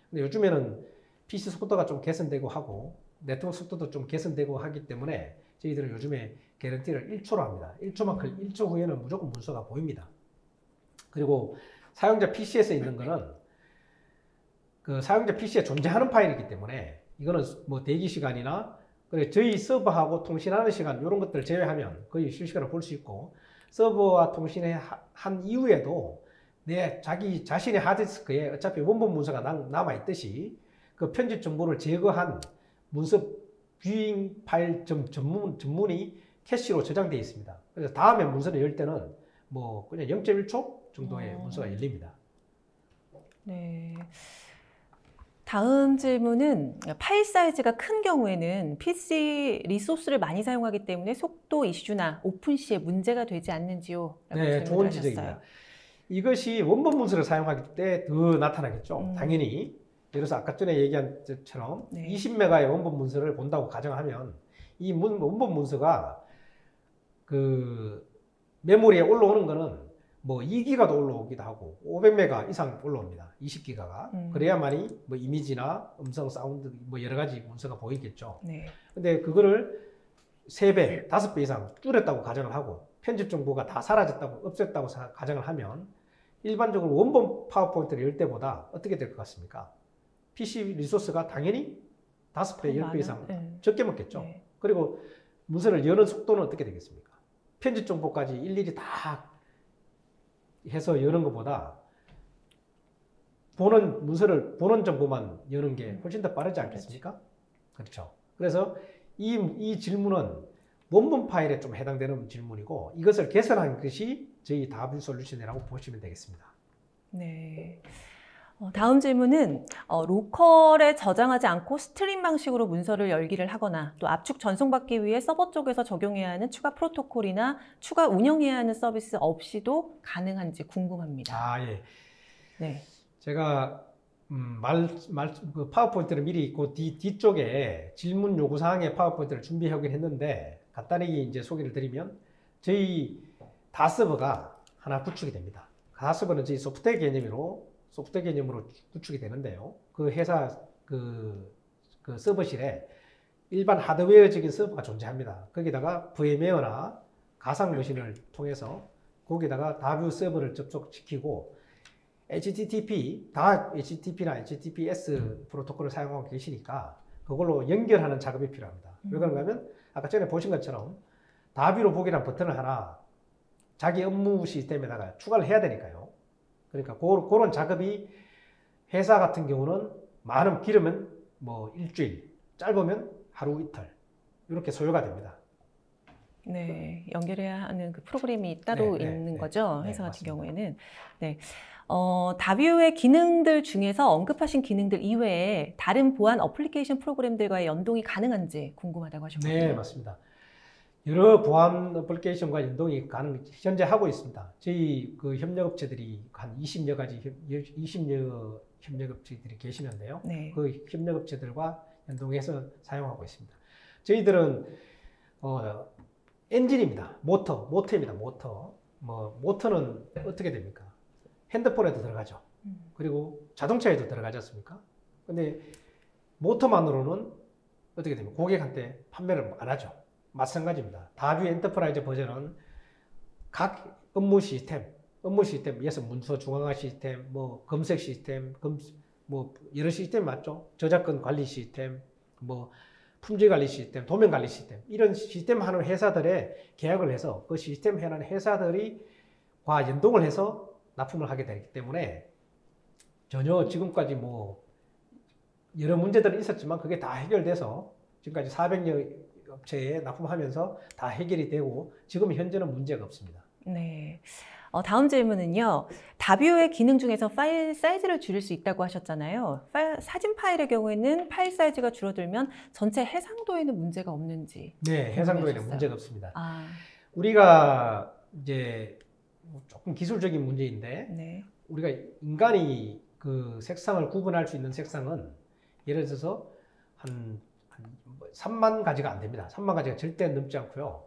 근데 요즘에는 PC 속도가 좀 개선되고 하고 네트워크 속도도 좀 개선되고 하기 때문에 저희들은 요즘에 개런티를 1초로 합니다. 1초 후에는 무조건 문서가 보입니다. 그리고 사용자 PC에서 있는 거는 그 사용자 PC에 존재하는 파일이기 때문에 이거는 뭐 대기 시간이나 그래 저희 서버하고 통신하는 시간 이런 것들을 제외하면 거의 실시간으로 볼 수 있고, 서버와 통신한 이후에도 자기 자신의 하드디스크에 어차피 원본 문서가 남아 있듯이 그 편집 정보를 제거한 문서 뷰잉 파일 전문이 캐시로 저장되어 있습니다. 그래서 다음에 문서를 열 때는 뭐 그냥 0.1초 정도의 문서가 열립니다. 네. 다음 질문은 파일 사이즈가 큰 경우에는 PC 리소스를 많이 사용하기 때문에 속도 이슈나 오픈 시에 문제가 되지 않는지요? 네, 좋은 지적입니다. 이것이 원본 문서를 사용하기 때 더 나타나겠죠. 당연히. 예를 들어서 아까 전에 얘기한 것처럼 20메가의 원본 문서를 본다고 가정하면 이 원본 문서가 그 메모리에 올라오는 거는 뭐 2기가도 올라오기도 하고 500메가 이상 올라옵니다. 20기가가. 그래야만이 뭐 이미지나 음성, 사운드 뭐 여러 가지 문서가 보이겠죠. 네. 근데 그거를 3배, 5배 이상 줄였다고 가정을 하고 편집 정보가 다 사라졌다고, 없앴다고 가정을 하면 일반적으로 원본 파워포인트를 열 때보다 어떻게 될 것 같습니까? PC 리소스가 당연히 5배, 10배 이상 적게 먹겠죠. 네. 그리고 문서를 여는 속도는 어떻게 되겠습니까? 편집 정보까지 일일이 다 해서 여는 것보다 문서를 보는 정보만 여는 게 훨씬 더 빠르지 않겠습니까? 그렇죠. 그래서 이 질문은 원본 파일에 좀 해당되는 질문이고 이것을 개선한 것이 저희 다뷰 솔루션이라고 보시면 되겠습니다. 네. 다음 질문은 로컬에 저장하지 않고 스트림 방식으로 문서를 열기를 하거나 또 압축 전송받기 위해 서버 쪽에서 적용해야 하는 추가 프로토콜이나 추가 운영해야 하는 서비스 없이도 가능한지 궁금합니다. 아, 예. 네. 제가 그 파워포인트를 미리 있고 뒤쪽에 질문 요구사항의 파워포인트를 준비하긴 했는데 간단히 이제 소개를 드리면 저희 다서버가 하나 구축이 됩니다. 다서버는 저희 소프트웨어 개념으로 구축이 되는데요. 그 회사 그 서버실에 일반 하드웨어적인 서버가 존재합니다. 거기다가 VMware나 가상 머신을 통해서 거기다가 다뷰 서버를 접속시키고 HTTP나 HTTPS 프로토콜을 사용하고 계시니까 그걸로 연결하는 작업이 필요합니다. 왜 그런가 하면 아까 전에 보신 것처럼 다뷰로 보기란 버튼을 하나 자기 업무 시스템에다가 추가를 해야 되니까요. 그러니까 그런 작업이 회사 같은 경우는 길으면 뭐 일주일, 짧으면 하루 이틀 이렇게 소요가 됩니다. 네, 연결해야 하는 그 프로그램이 따로 있는 거죠. 회사 같은 맞습니다. 경우에는. 네. 다뷰의 기능들 중에서 언급하신 기능들 이외에 다른 보안 어플리케이션 프로그램들과의 연동이 가능한지 궁금하다고 하셨거든요. 네, 맞습니다. 여러 보안 어플리케이션과 연동이 현재 하고 있습니다. 저희 그 협력업체들이 한 20여 협력업체들이 계시는데요. 네. 그 협력업체들과 연동해서 사용하고 있습니다. 저희들은 엔진입니다. 모터입니다. 모터는 어떻게 됩니까? 핸드폰에도 들어가죠. 그리고 자동차에도 들어가지 않습니까? 근데 모터만으로는 어떻게 됩니까? 고객한테 판매를 안 하죠. 마찬가지입니다. 다뷰 엔터프라이즈 버전은 각 업무 시스템에서 문서 중앙화 시스템, 뭐 검색 시스템, 뭐 여러 시스템 맞죠? 저작권 관리 시스템, 뭐 품질 관리 시스템, 도면 관리 시스템 이런 시스템 하는 회사들에 계약을 해서 그 시스템 하는 회사들이과 연동을 해서 납품을 하게 되기 때문에 전혀 지금까지 뭐 여러 문제들은 있었지만 그게 다 해결돼서 지금까지 400여 업체에 납품하면서 다 해결이 되고 지금 현재는 문제가 없습니다. 네. 다음 질문은요. 다뷰의 기능 중에서 파일 사이즈를 줄일 수 있다고 하셨잖아요. 사진 파일의 경우에는 파일 사이즈가 줄어들면 전체 해상도에는 문제가 없는지. 네, 해상도에는 궁금해졌어요. 문제가 없습니다. 아, 우리가 이제 조금 기술적인 문제인데 네. 우리가 인간이 그 색상을 구분할 수 있는 색상은 예를 들어서 한 3만 가지가 안 됩니다. 3만 가지가 절대 넘지 않고요.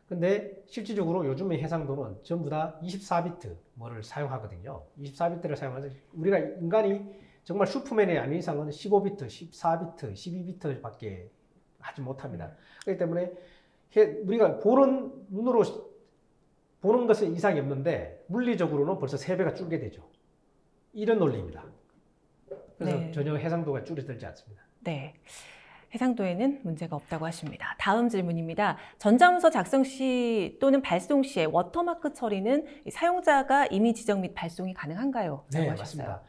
근데 실질적으로 요즘의 해상도는 전부 다 24비트 뭐를 사용하거든요. 24비트를 사용하죠. 우리가 인간이 정말 슈퍼맨이 아닌 이상은 15비트, 14비트, 12비트밖에 하지 못합니다. 그렇기 때문에 우리가 눈으로 보는 것은 이상이 없는데 물리적으로는 벌써 3배가 줄게 되죠. 이런 논리입니다. 그래서 네. 전혀 해상도가 줄어들지 않습니다. 네. 해상도에는 문제가 없다고 하십니다. 다음 질문입니다. 전자문서 작성 시 또는 발송 시에 워터마크 처리는 사용자가 이미 지정 및 발송이 가능한가요? 네, 맞습니다.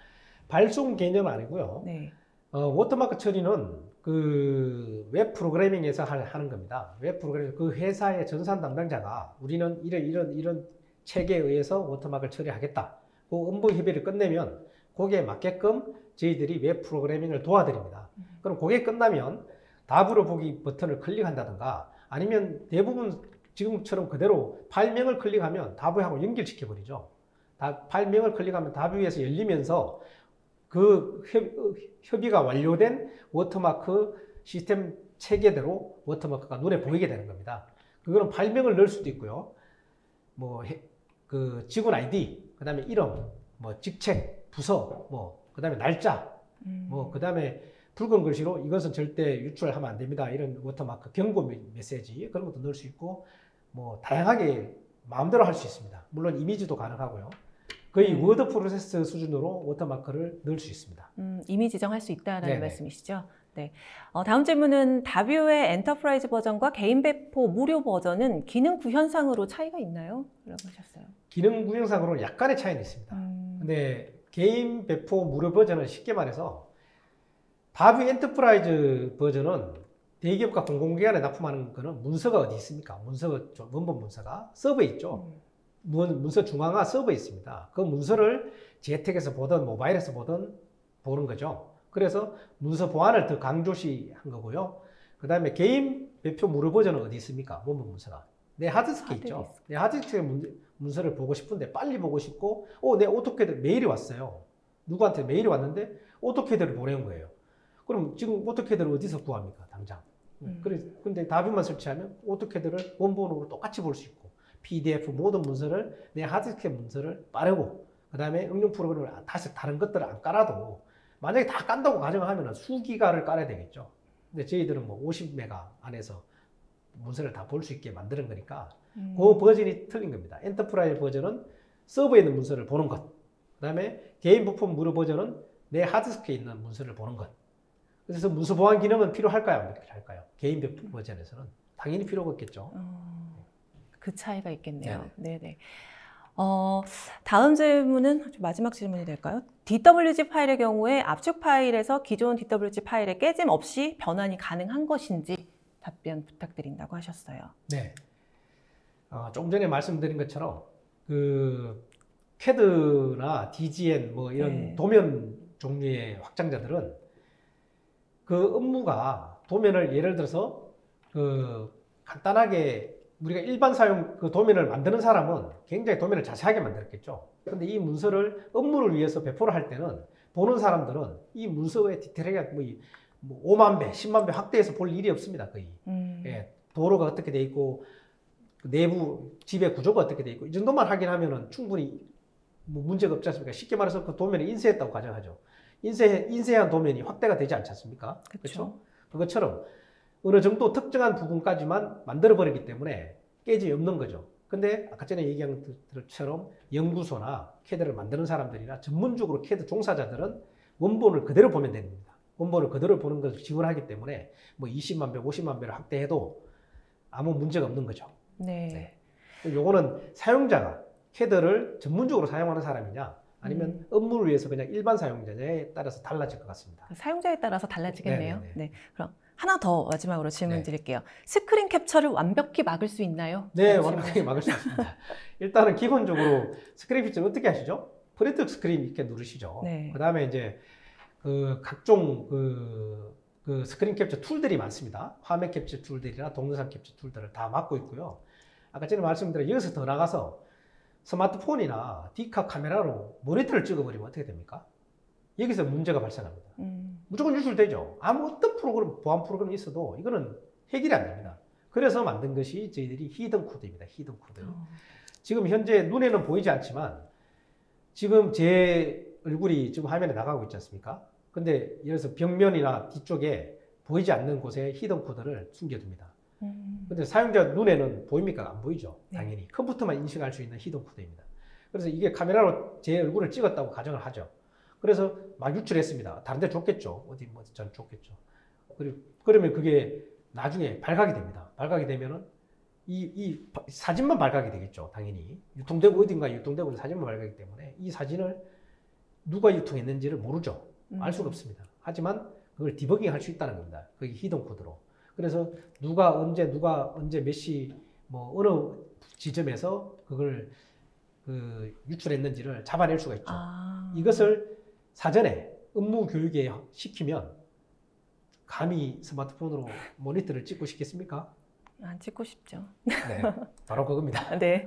발송 개념 아니고요. 네. 워터마크 처리는 그 웹 프로그래밍에서 하는 겁니다. 웹 프로그래밍 그 회사의 전산 담당자가 우리는 이런 체계에 의해서 워터마크를 처리하겠다. 그 업무 협의를 끝내면 거기에 맞게끔 저희들이 웹 프로그래밍을 도와드립니다. 그럼 그게 끝나면 다뷰로 보기 버튼을 클릭한다든가 아니면 대부분 지금처럼 그대로 파일명을 클릭하면 다뷰하고 연결시켜버리죠. 파일명을 클릭하면 다뷰에서 열리면서 그 협의가 완료된 워터마크 시스템 체계대로 워터마크가 눈에 보이게 되는 겁니다. 그거는 파일명을 넣을 수도 있고요. 뭐 그 직원 아이디, 그다음에 이름, 뭐 직책, 부서, 뭐 그다음에 날짜, 뭐 그다음에 붉은 글씨로 이것은 절대 유출하면 안 됩니다. 이런 워터마크 경고 메시지 그런 것도 넣을 수 있고 뭐 다양하게 마음대로 할 수 있습니다. 물론 이미지도 가능하고요. 거의 워드 프로세스 수준으로 워터마크를 넣을 수 있습니다. 이미 지정할 수 있다라는 네네. 말씀이시죠? 네. 다음 질문은 다뷰의 엔터프라이즈 버전과 개인 배포 무료 버전은 기능 구현상으로 차이가 있나요? 라고 하셨어요. 기능 구현상으로 약간의 차이는 있습니다. 근데 개인 배포 무료 버전은 쉽게 말해서 다뷰 엔터프라이즈 버전은 대기업과 공공기관에 납품하는 거는 문서가 어디 있습니까? 원본 문서가 서버에 있죠. 문서 중앙화 서버에 있습니다. 그 문서를 재택에서 보든 모바일에서 보든 보는 거죠. 그래서 문서 보안을 더 강조시한 거고요. 그 다음에 개인 배포 무료 버전은 어디 있습니까? 원본 문서가. 내 하드디스크에 있죠. 내 하드디스크에 문서를 보고 싶은데 빨리 보고 싶고 내 오토캐드 메일이 왔어요. 누구한테 메일이 왔는데 오토캐드를 보내는 거예요. 그럼 지금 오토캐드를 어디서 구합니까? 당장. 근데 다뷰만 설치하면 오토캐드를 원본으로 똑같이 볼 수 있고 PDF 모든 문서를 내 하드디스크의 문서를 빠르고 그 다음에 응용 프로그램을 다시 다른 것들을 안 깔아도 만약에 다 깐다고 가정하면 수기가를 깔아야 되겠죠. 근데 저희들은 뭐 50메가 안에서 문서를 다 볼 수 있게 만드는 거니까 그 버전이 틀린 겁니다. 엔터프라이즈 버전은 서버에 있는 문서를 보는 것. 그 다음에 개인 부품 무료 버전은 내 하드디스크에 있는 문서를 보는 것. 그래서 문서 보안 기능은 필요할까요? 안 필요할까요? 개인 배포 버전에서는 당연히 필요가 없겠죠. 그 차이가 있겠네요. 네네. 네네. 다음 질문은 마지막 질문이 될까요? DWG 파일의 경우에 압축 파일에서 기존 DWG 파일에 깨짐 없이 변환이 가능한 것인지 답변 부탁드린다고 하셨어요. 네. 조금 전에 말씀드린 것처럼 그 CAD나 DGN 뭐 이런 도면 종류의 확장자들은 그 업무가 도면을 예를 들어서 그 간단하게 우리가 일반 사용 그 도면을 만드는 사람은 굉장히 도면을 자세하게 만들었겠죠. 근데 이 문서를 업무를 위해서 배포를 할 때는 보는 사람들은 이 문서의 디테일하게 뭐 5만 배, 10만 배 확대해서 볼 일이 없습니다. 거의. 예, 도로가 어떻게 돼 있고 내부 집의 구조가 어떻게 돼 있고 이 정도만 확인하면은 충분히 뭐 문제가 없지 않습니까? 쉽게 말해서 그 도면을 인쇄했다고 가정하죠. 인쇄한 도면이 확대가 되지 않지 않습니까? 그렇죠? 그것처럼 어느 정도 특정한 부분까지만 만들어버리기 때문에 깨짐이 없는 거죠. 근데 아까 전에 얘기한 것처럼 연구소나 CAD를 만드는 사람들이나 전문적으로 CAD 종사자들은 원본을 그대로 보면 됩니다. 원본을 그대로 보는 것을 지원하기 때문에 뭐 20만 배, 50만 배를 확대해도 아무 문제가 없는 거죠. 네. 요거는 사용자가 CAD를 전문적으로 사용하는 사람이냐 아니면 업무를 위해서 그냥 일반 사용자에 따라서 달라질 것 같습니다. 사용자에 따라서 달라지겠네요. 네네네. 네. 그럼 하나 더 마지막으로 질문 드릴게요. 스크린 캡처를 완벽히 막을 수 있나요? 네, 완벽히 막을 수 있습니다. 일단은 기본적으로 스크린 캡처를 어떻게 하시죠? 프린트 스크린 이렇게 누르시죠. 네. 그 다음에 이제 그 각종 그 스크린 캡처 툴들이 많습니다. 화면 캡처 툴들이나 동영상 캡처 툴들을 다 막고 있고요. 아까 전에 말씀드린 여기서 더 나가서 스마트폰이나 디카 카메라로 모니터를 찍어버리면 어떻게 됩니까? 여기서 문제가 발생합니다. 무조건 유출되죠. 아무 어떤 프로그램, 보안 프로그램이 있어도 이거는 해결이 안 됩니다. 그래서 만든 것이 저희들이 히든 코드입니다. 히든 코드. 지금 현재 눈에는 보이지 않지만 지금 제 얼굴이 지금 화면에 나가고 있지 않습니까? 근데 예를 들어서 벽면이나 뒤쪽에 보이지 않는 곳에 히든 코드를 숨겨둡니다. 근데 사용자 눈에는 보입니까? 안 보이죠. 당연히. 컴퓨터만 인식할 수 있는 히든 코드입니다. 그래서 이게 카메라로 제 얼굴을 찍었다고 가정을 하죠. 그래서 막 유출했습니다. 다른 데 줬겠죠. 어디 뭐 전 줬겠죠. 그러면 그게 나중에 발각이 됩니다. 발각이 되면은 이 사진만 발각이 되겠죠. 당연히. 유통되고 어딘가 유통되고 있는 사진만 발각이기 때문에 이 사진을 누가 유통했는지를 모르죠. 알 수가 없습니다. 하지만 그걸 디버깅 할 수 있다는 겁니다. 그게 히든 코드로. 그래서 누가 언제 몇 시 뭐 어느 지점에서 그걸 유출했는지를 잡아낼 수가 있죠. 이것을 사전에 업무 교육에 시키면 감히 스마트폰으로 모니터를 찍고 싶겠습니까? 안 찍고 싶죠. 네, 바로 그겁니다. 네.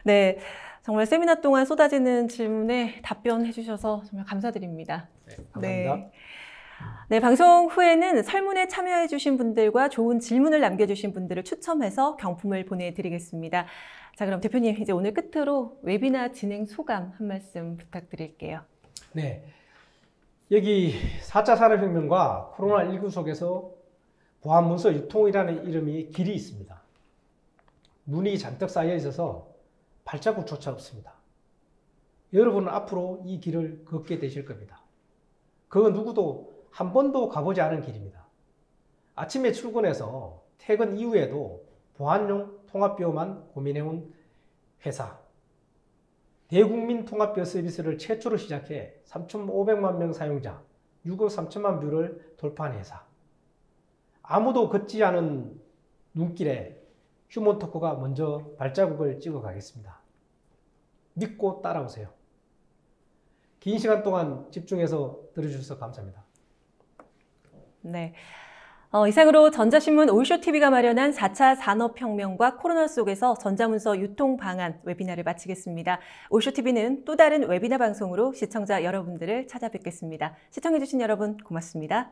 네. 정말 세미나 동안 쏟아지는 질문에 답변해 주셔서 정말 감사드립니다. 네, 감사합니다. 네. 네, 방송 후에는 설문에 참여해 주신 분들과 좋은 질문을 남겨주신 분들을 추첨해서 경품을 보내드리겠습니다. 자, 그럼 대표님 이제 오늘 끝으로 웨비나 진행 소감 한 말씀 부탁드릴게요. 네, 여기 4차 산업혁명과 코로나19 속에서 보안문서 유통이라는 이름이 길이 있습니다. 문이 잔뜩 쌓여 있어서 발자국조차 없습니다. 여러분은 앞으로 이 길을 걷게 되실 겁니다. 그 누구도 한 번도 가보지 않은 길입니다. 아침에 출근해서 퇴근 이후에도 보안용 통합비어만 고민해온 회사. 대국민 통합비어 서비스를 최초로 시작해 3,500만 명 사용자, 6억 3천만 뷰를 돌파한 회사. 아무도 걷지 않은 눈길에 휴먼토크가 먼저 발자국을 찍어 가겠습니다. 믿고 따라오세요. 긴 시간 동안 집중해서 들어주셔서 감사합니다. 네. 이상으로 전자신문 올쇼TV가 마련한 4차 산업혁명과 코로나 속에서 전자문서 유통 방안 웨비나를 마치겠습니다. 올쇼TV는 또 다른 웨비나 방송으로 시청자 여러분들을 찾아뵙겠습니다. 시청해주신 여러분 고맙습니다.